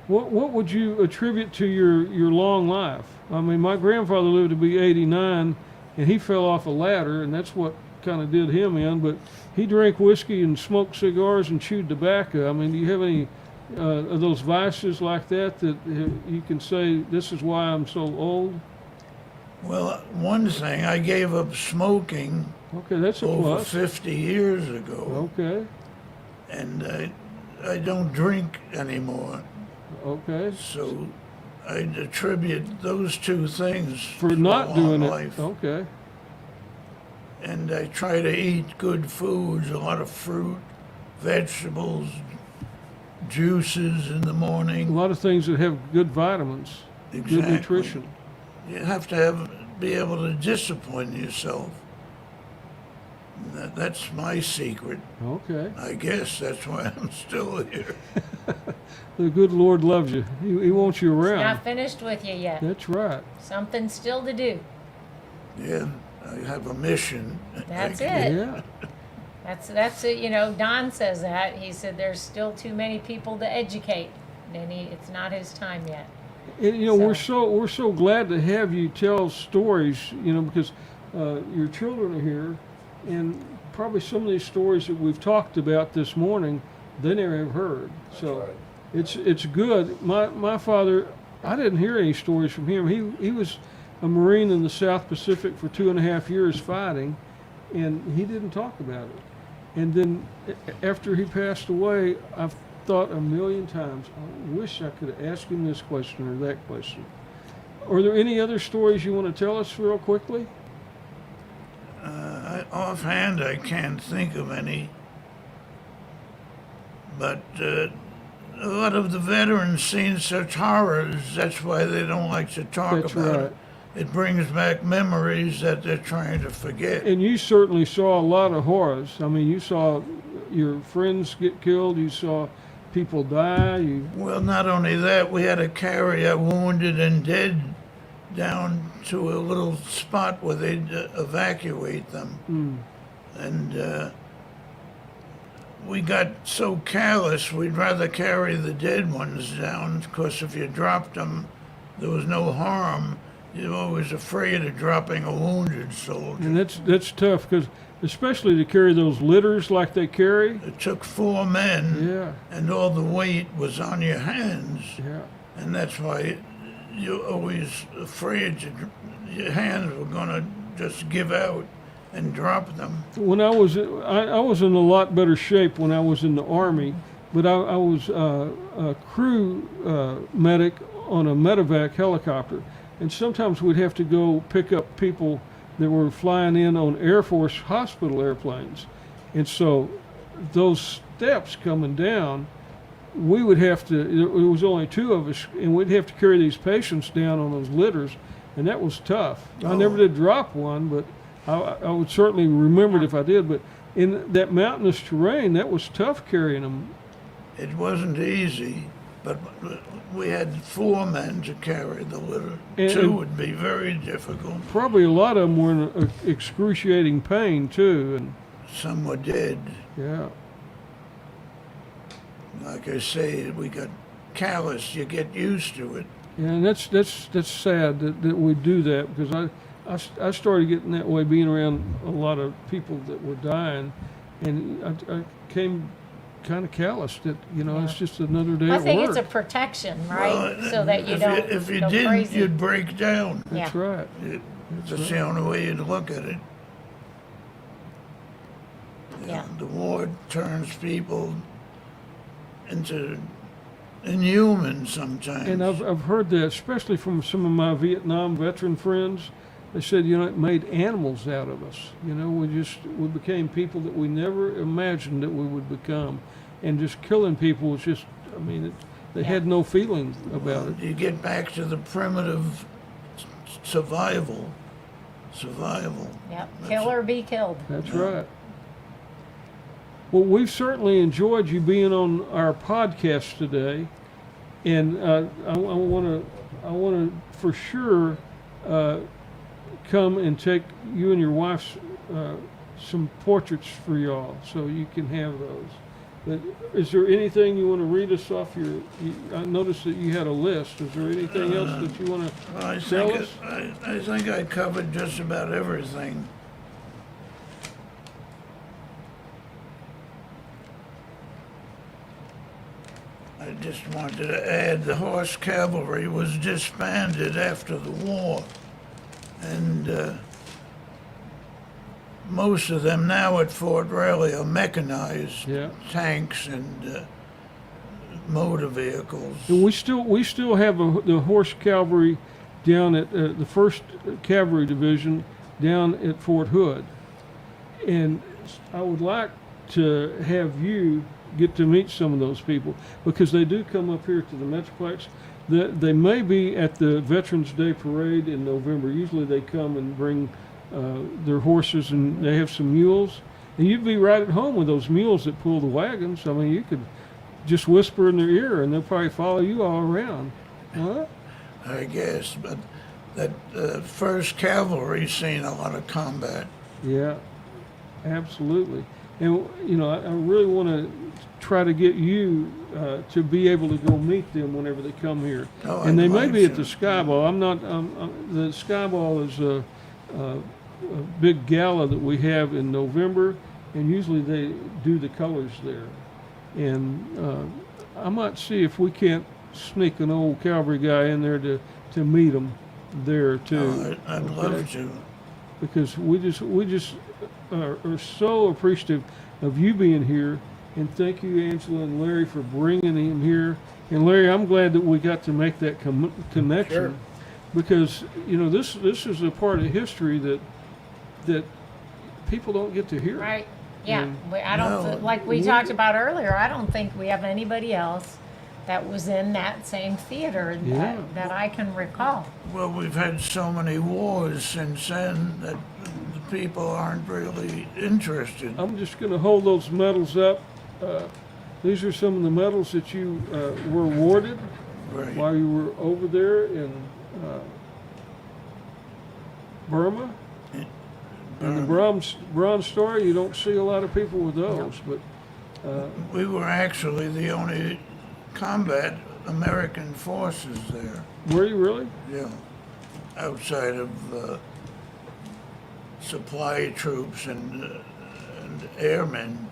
what would you attribute to your long life? I mean, my grandfather lived to be 89, and he fell off a ladder, and that's what kind of did him in. But he drank whiskey and smoked cigars and chewed tobacco. I mean, do you have any of those vices like that you can say this is why I'm so old? Well, one thing, I gave up smoking Okay, that's a over plus. 50 years ago, Okay, and I don't drink anymore. okay. So I'd attribute those two things For to a not doing long it. life. Okay. And I try to eat good foods, a lot of fruit, vegetables, juices in the A morning. lot of things that have good vitamins, good Exactly. nutrition. You have to be able to discipline yourself. That's my secret. Okay. I guess that's why I'm still here. The good Lord loves you. He wants you around. Not finished with you yet. That's right. Something still to do. Yeah, I have a mission. That's I- it. Yeah. That's it. You know, Don says that. He said there's still too many people to educate, and it's not his time yet. And, you know, we're so glad to have you tell stories, you know, because your children are here, and probably some of these stories that we've talked about this morning, they never have heard. So it's good. My father, I didn't hear any stories from him. He was a Marine in the South Pacific for 2.5 years fighting, and he didn't talk about it. And then after he passed away, I've thought a million times, I wish I could ask him this question or that question. Are there any other stories you want to tell us real quickly? Offhand, I can't think of any. But a lot of the veterans seen such horrors, that's why they don't like to talk That's about right. it. It brings back memories that they're trying to forget. And you certainly saw a lot of horrors. I mean, you saw your friends get killed, you saw people die, Well, not only that, we had to carry our wounded and dead down to a little spot where they'd evacuate them. And we got so careless, we'd rather carry the dead ones down, because if you dropped them, there was no harm. You're always afraid of dropping a wounded soldier. and that's tough, because especially to carry those litters like they carry. It took 4 men, Yeah, and all the weight was on your hands. yeah. And that's why you're always afraid your hands were going to just give out and drop them. When I was in a lot better shape when I was in the Army, but I was a crew medic on a medevac helicopter. and sometimes we'd have to go pick up people that were flying in on Air Force hospital airplanes. And so those steps coming down, we would have to, there was only two of us, and we'd have to carry these patients down on those litters, and that was tough. I never did drop one, but I would certainly remember it if I did. But in that mountainous terrain, that was tough carrying them. It wasn't easy, but we had 4 men to carry the litter. And 2 would be very difficult. Probably a lot of them were in excruciating pain too, and Some were dead. yeah. Like I say, we got callous. You get used to it. Yeah, and that's sad that we do that, because I started getting that way being around a lot of people that were dying, and I came kind of calloused that, it's just another day I at think work. it's a protection, right? Well, So that you don't If you go didn't, crazy. you'd break down. That's Yeah. right. That's the only way you'd look at it. Yeah. The war turns people into inhuman sometimes. And I've heard that, especially from some of my Vietnam veteran friends. They said, it made animals out of us. We became people that we never imagined that we would become. And just killing people was just, they had no feeling about it. You get back to the primitive survival. Yep. Kill or be killed. That's right. Well, we've certainly enjoyed you being on our podcast today, and I want to for sure come and take you and your wife's some portraits for y'all, so you can have those. But is there anything you want to read us off your? I noticed that you had a list. Is there anything else that you want to tell us? I think I covered just about everything. I just wanted to add the horse cavalry was disbanded after the war, and most of them now at Fort Riley are mechanized Yeah. tanks and motor vehicles. And we still have the horse cavalry down at the 1st Cavalry Division down at Fort Hood, and I would like to have you get to meet some of those people, because they do come up here to the Metroplex. They may be at the Veterans Day Parade in November. Usually they come and bring their horses, and they have some mules, and you'd be right at home with those mules that pull the wagons. You could just whisper in their ear and they'll probably follow you all around. Huh? I guess, but that 1st Cavalry seen a lot of combat. Yeah, absolutely. And I really want to try to get you to be able to go meet them whenever they come here. Oh, And they I'd may like be at to. the Sky Ball. The Sky Ball is a big gala that we have in November, and usually they do the colors there. And I might see if we can't sneak an old cavalry guy in there to meet them there too. Oh, I'd love to. Because we just are so appreciative of you being here, and thank you, Angela and Larry, for bringing him here. And Larry, I'm glad that we got to make that connection, Sure. because this is a part of history that people don't get to hear. Right. Yeah. And- I don't, No, like we talked about earlier, I don't think we have anybody else that was in that same theater Yeah. that I can recall. Well, we've had so many wars since then that the people aren't really interested. I'm just going to hold those medals up. These are some of the medals that you were awarded Right. while you were over there in Burma. And the Bronze Star, you don't see a lot of people with those, but We were actually the only combat American forces there. were you really? Yeah. Outside of supply troops and airmen.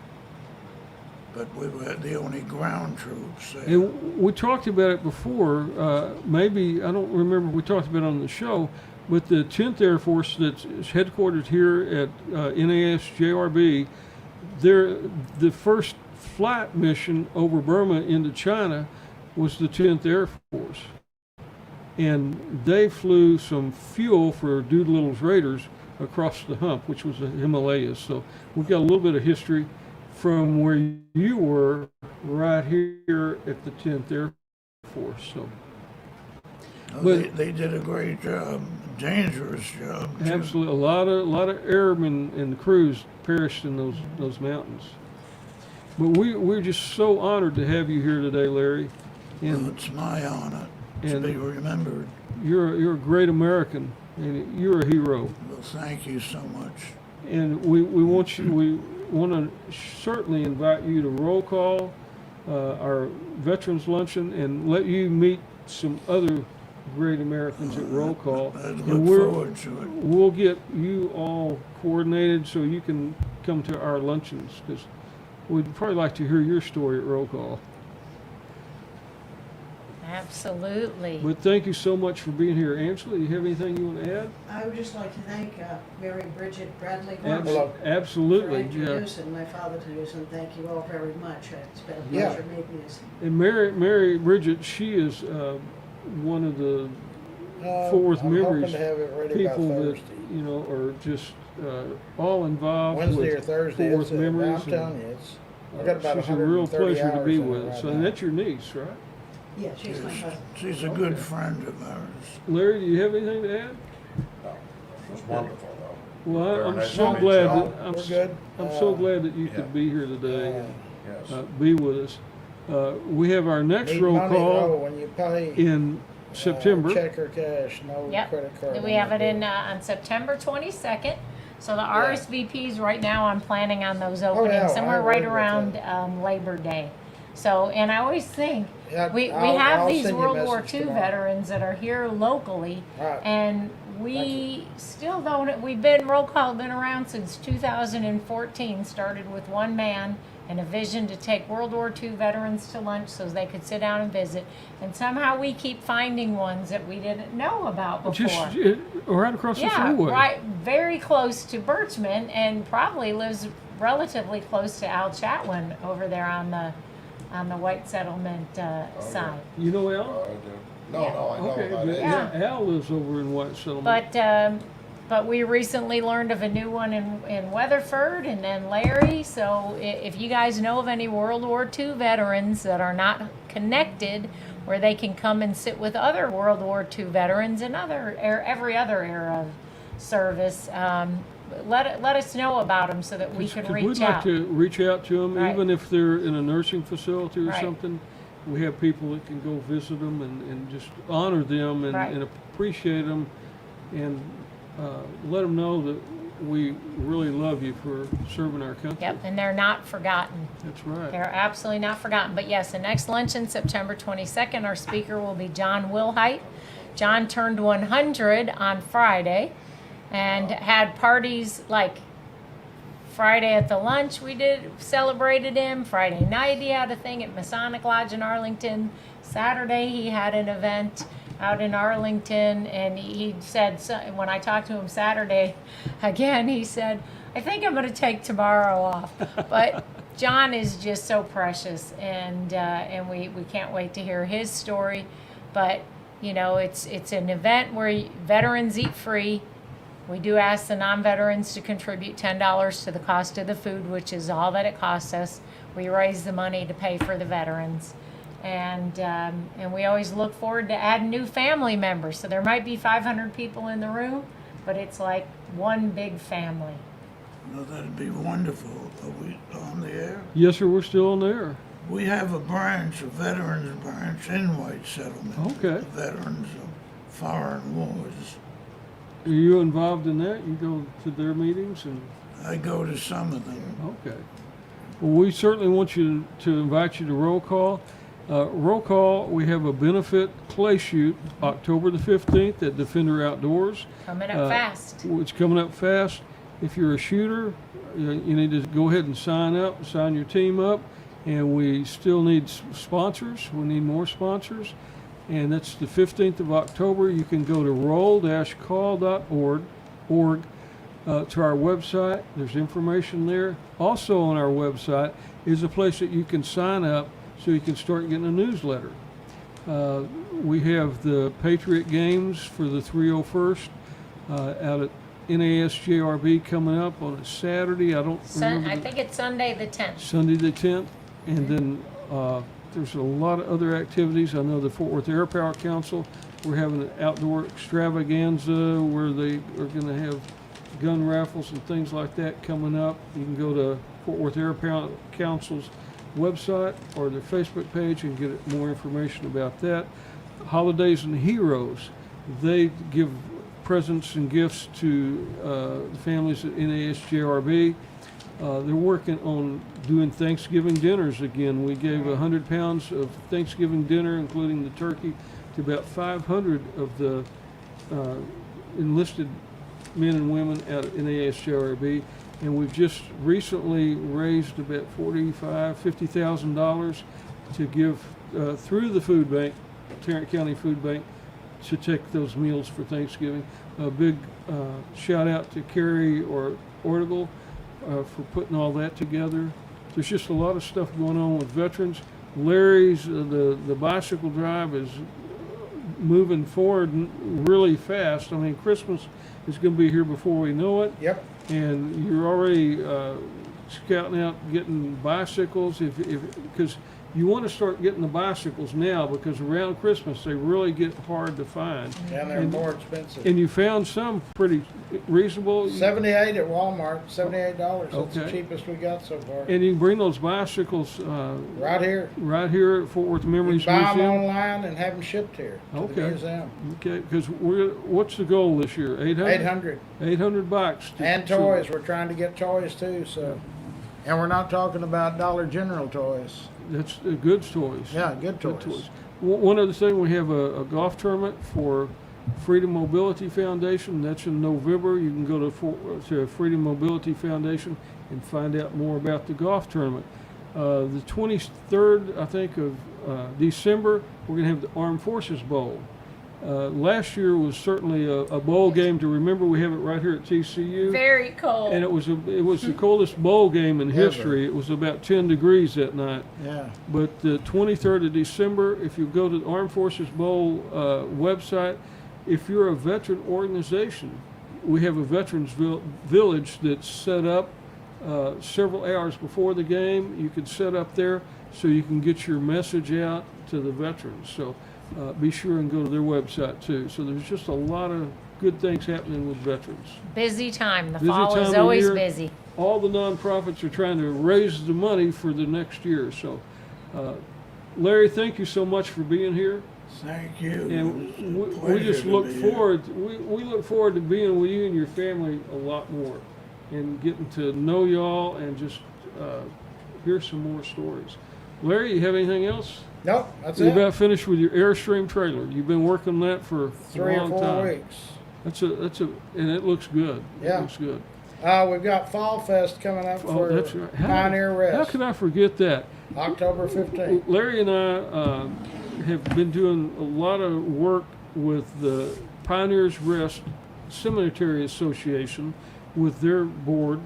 But we were the only ground troops there. And we talked about it before. Maybe, I don't remember if we talked about it on the show, but the 10th Air Force that's headquartered here at NAS JRB, the first flight mission over Burma into China was the 10th Air Force. and they flew some fuel for Doolittle's Raiders across the hump, which was the Himalayas. So we've got a little bit of history from where you were right here at the 10th Air Force. So No, But- they did a great job, dangerous job. Too. absolutely, a lot of airmen and crews perished in those mountains. But we're just so honored to have you here today, Larry. Well, And it's my honor to and- be remembered. you're a great American, and you're a hero. Well, thank you so much. And we want to certainly invite you to roll call our veterans luncheon and let you meet some other great Americans at roll call. I And look forward to it. we'll get you all coordinated so you can come to our luncheons, because we'd probably like to hear your story at roll call. Absolutely. But thank you so much for being here. Angela, you have anything you want to add? I would just like to thank Mary Bridget Bradley Abs- for Absolutely, yeah. introducing my father to us, and thank you all very much. It's been a Yeah. pleasure meeting you. And Mary Bridget, she is one of the Fourth I'm memories, hoping to have it ready by people that, Thursday. you know, are just all involved Wednesday or with Thursday. Fourth I'm memories. telling you, it's, I've got about She's a real 130 pleasure to hours be in it with us. right So, and now. that's your niece, right? Yeah, she's my cousin. She's a good friend of ours. Larry, do you have anything to add? No, it was wonderful, though. Well, Very I'm nice so to meet glad you all. that We're good. I'm so glad that you yeah. could be here today and Yes. be with us. We have our next Need roll money, though, call when you pay in September. check or cash, no Yep. credit card. We have it in on September 22nd. So the RSVPs right now, I'm planning on those opening yeah, somewhere I right agree with around Labor Day. So, and I always think Yeah, we I'll have these send you a World War message II tomorrow. veterans that are here locally, Right. and we still don't. We've been roll call been around since 2014. Started with one man and a vision to take World War II veterans to lunch so they could sit down and visit. And somehow we keep finding ones that we didn't know about before. Just right across the Yeah, freeway. right, very close to Birchman, and probably lives relatively close to Al Chatwin over there on the white settlement side. You know Oh, Al? I do. No, Yeah. no, I know Okay, about but it. Yeah. Al lives over in White Settlement. But we recently learned of a new one in Weatherford, and then Larry. So if you guys know of any World War II veterans that are not connected, where they can come and sit with other World War II veterans and every other era of service, let us know about them so that we can We'd reach like out. to reach out to them, Right. even if they're in a nursing facility or Right. something. We have people that can go visit them and just honor them and, Right. and appreciate them, and let them know that we really love you for serving our country. Yep, and they're not forgotten. That's right. They're absolutely not forgotten. But yes, the next luncheon, September 22nd, our speaker will be John Wilhite. John turned 100 on Friday and had parties like Friday at the lunch celebrated him. Friday night he had a thing at Masonic Lodge in Arlington. Saturday he had an event out in Arlington, and he said, when I talked to him Saturday again, he said, I think I'm going to take tomorrow off. But John is just so precious, and we can't wait to hear his story. But you know, it's an event where veterans eat free. We do ask the non-veterans to contribute $10 to the cost of the food, which is all that it costs us. We raise the money to pay for the veterans. And we always look forward to adding new family members. So there might be 500 people in the room, but it's like one big family. No, that'd be wonderful. Are we on the air? Yes, sir. We're still on there. We have a branch, a veterans branch in White Settlement. Okay. The veterans of foreign wars. Are you involved in that? You go to their meetings and. I go to some of them. Okay. Well, we certainly want you to invite you to roll call. Roll call, we have a benefit clay shoot October the 15th at Defender Outdoors. Coming up fast. It's coming up fast. If you're a shooter, you need to go ahead and sign up, sign your team up. And we still need sponsors. We need more sponsors. And that's the 15th of October. You can go to roll-call.org to our website. There's information there. Also on our website is a place that you can sign up so you can start getting a newsletter. we have the Patriot Games for the 301st out at NASJRB coming up on a Saturday. I don't remember. I think it's Sunday the 10th. Sunday the 10th. And then there's a lot of other activities. I know the Fort Worth Air Power Council, we're having an outdoor extravaganza where they are going to have gun raffles and things like that coming up. You can go to Fort Worth Air Power Council's website or their Facebook page and get more information about that. Holidays and Heroes, they give presents and gifts to the families at NASJRB. They're working on doing Thanksgiving dinners again. We gave 100 pounds of Thanksgiving dinner, including the turkey, to about 500 of the enlisted men and women out at NASJRB. And we've just recently raised about $50,000 to give through the food bank, Tarrant County Food Bank, to take those meals for Thanksgiving. A big shout out to Carrie Ortigal for putting all that together. There's just a lot of stuff going on with veterans. Larry's the bicycle drive is moving forward really fast. I mean, Christmas is going to be here before we know it. Yep. And you're already scouting out getting bicycles because you want to start getting the bicycles now, because around Christmas they really get hard to find. And they're more expensive. And you found some pretty reasonable. 78 at Walmart, $78. That's the Okay. cheapest we got so far. And you can bring those bicycles Right here. right here at Fort Worth You Memories buy them Museum. online and have them shipped here to the Okay. museum. Okay, because what's the goal this year? 800? 800. 800 bucks. And toys. We're trying to get toys too. So, and we're not talking about Dollar General toys. That's goods toys. Yeah, good Good toys. toys. One other thing, we have a golf tournament for Freedom Mobility Foundation. That's in November. You can go to Freedom Mobility Foundation and find out more about the golf tournament. The 23rd, I think, of December, we're going to have the Armed Forces Bowl. Last year was certainly a bowl game to remember. We have it right here at TCU. Very cold. And it was the coldest bowl game in Ever. history. It was about 10 degrees that night. Yeah. But the 23rd of December, if you go to the Armed Forces Bowl website, if you're a veteran organization, we have a veterans village that's set up several hours before the game. You can set up there so you can get your message out to the veterans. So be sure and go to their website too. So there's just a lot of good things happening with veterans. Busy time. The Busy fall time is of always year. busy. All the nonprofits are trying to raise the money for the next year. So, Larry, thank you so much for being here. Thank you. And It was a we pleasure just to look be here. forward. We look forward to being with you and your family a lot more, and getting to know y'all and just hear some more stories. Larry, you have anything else? Nope, that's You're it. about finished with your Airstream trailer. You've been working on that for 3 a or long 4 time. weeks. And it looks good. Yeah. It looks good. We've got Fall Fest coming up Oh, for that's right. Pioneer How Rest, could I forget that? October 15th. Larry and I have been doing a lot of work with the Pioneers Rest Cemetery Association with their board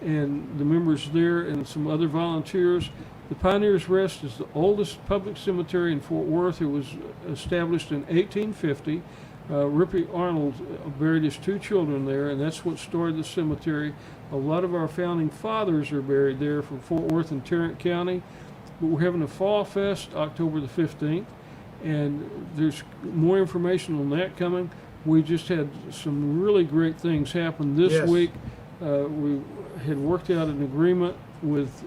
and the members there and some other volunteers. The Pioneers Rest is the oldest public cemetery in Fort Worth. It was established in 1850. Rippy Arnold buried his 2 children there, and that's what started the cemetery. A lot of our founding fathers are buried there from Fort Worth and Tarrant County. But we're having a Fall Fest October the 15th, and there's more information on that coming. We just had some really great things happen this Yes. week. We had worked out an agreement with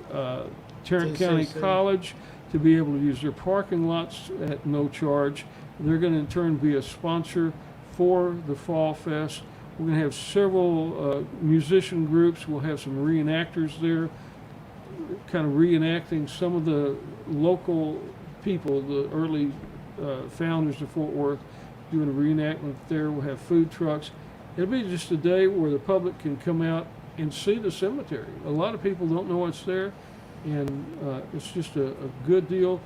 Tarrant County TCC. College to be able to use their parking lots at no charge. They're going to in turn be a sponsor for the Fall Fest. We're going to have several musician groups. We'll have some reenactors there, kind of reenacting some of the local people, the early founders of Fort Worth, doing a reenactment there. We'll have food trucks. It'll be just a day where the public can come out and see the cemetery. A lot of people don't know it's there, and it's just a good deal.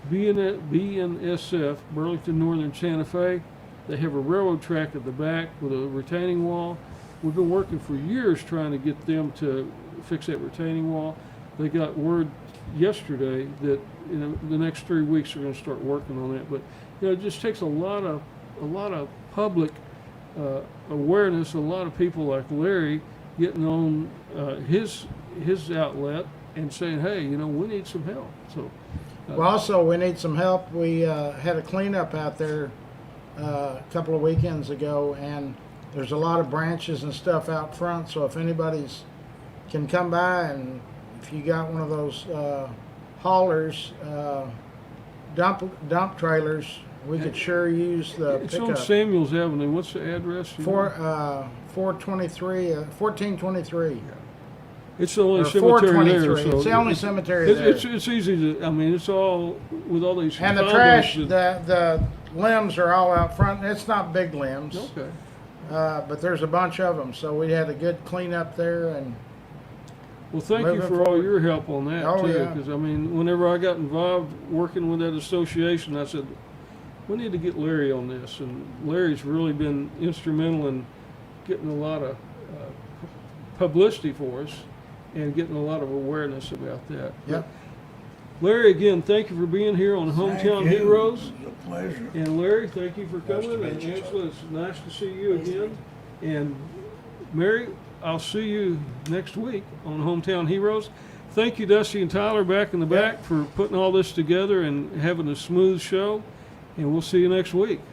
BNSF, Burlington Northern Santa Fe, they have a railroad track at the back with a retaining wall. We've been working for years trying to get them to fix that retaining wall. They got word yesterday that in the next 3 weeks they're going to start working on that. But it just takes a lot of public awareness. A lot of people like Larry getting on his outlet and saying, hey, we need some help. So, Well, also, we need some help. We had a cleanup out there a couple of weekends ago, and there's a lot of branches and stuff out front. So if anybody's can come by, and if you got one of those haulers, dump trailers, we could sure use the it's on pickup. Samuels Avenue. What's the address? 1423. It's the only Or cemetery there. 423. So It's the only cemetery there. It's easy to. I mean, it's all with all these. And the condos trash, that- the limbs are all out front. It's not big limbs, Okay. but there's a bunch of them. So we had a good cleanup there, and Well, thank you Moving for all forward. your help on that Oh, too. yeah. Because I mean, whenever I got involved working with that association, I said, we need to get Larry on this, and Larry's really been instrumental in getting a lot of publicity for us and getting a lot of awareness about that. yep. Larry, again, thank you for being here on Hometown Thank you. Heroes. It was a pleasure. And Larry, thank you for Nice to coming. meet And you, Angela, it's nice to see you again. And Mary, I'll see you next week on Hometown Heroes. Thank you, Dusty and Tyler, back in the back, for putting all this together and having a smooth show. And we'll see you next week.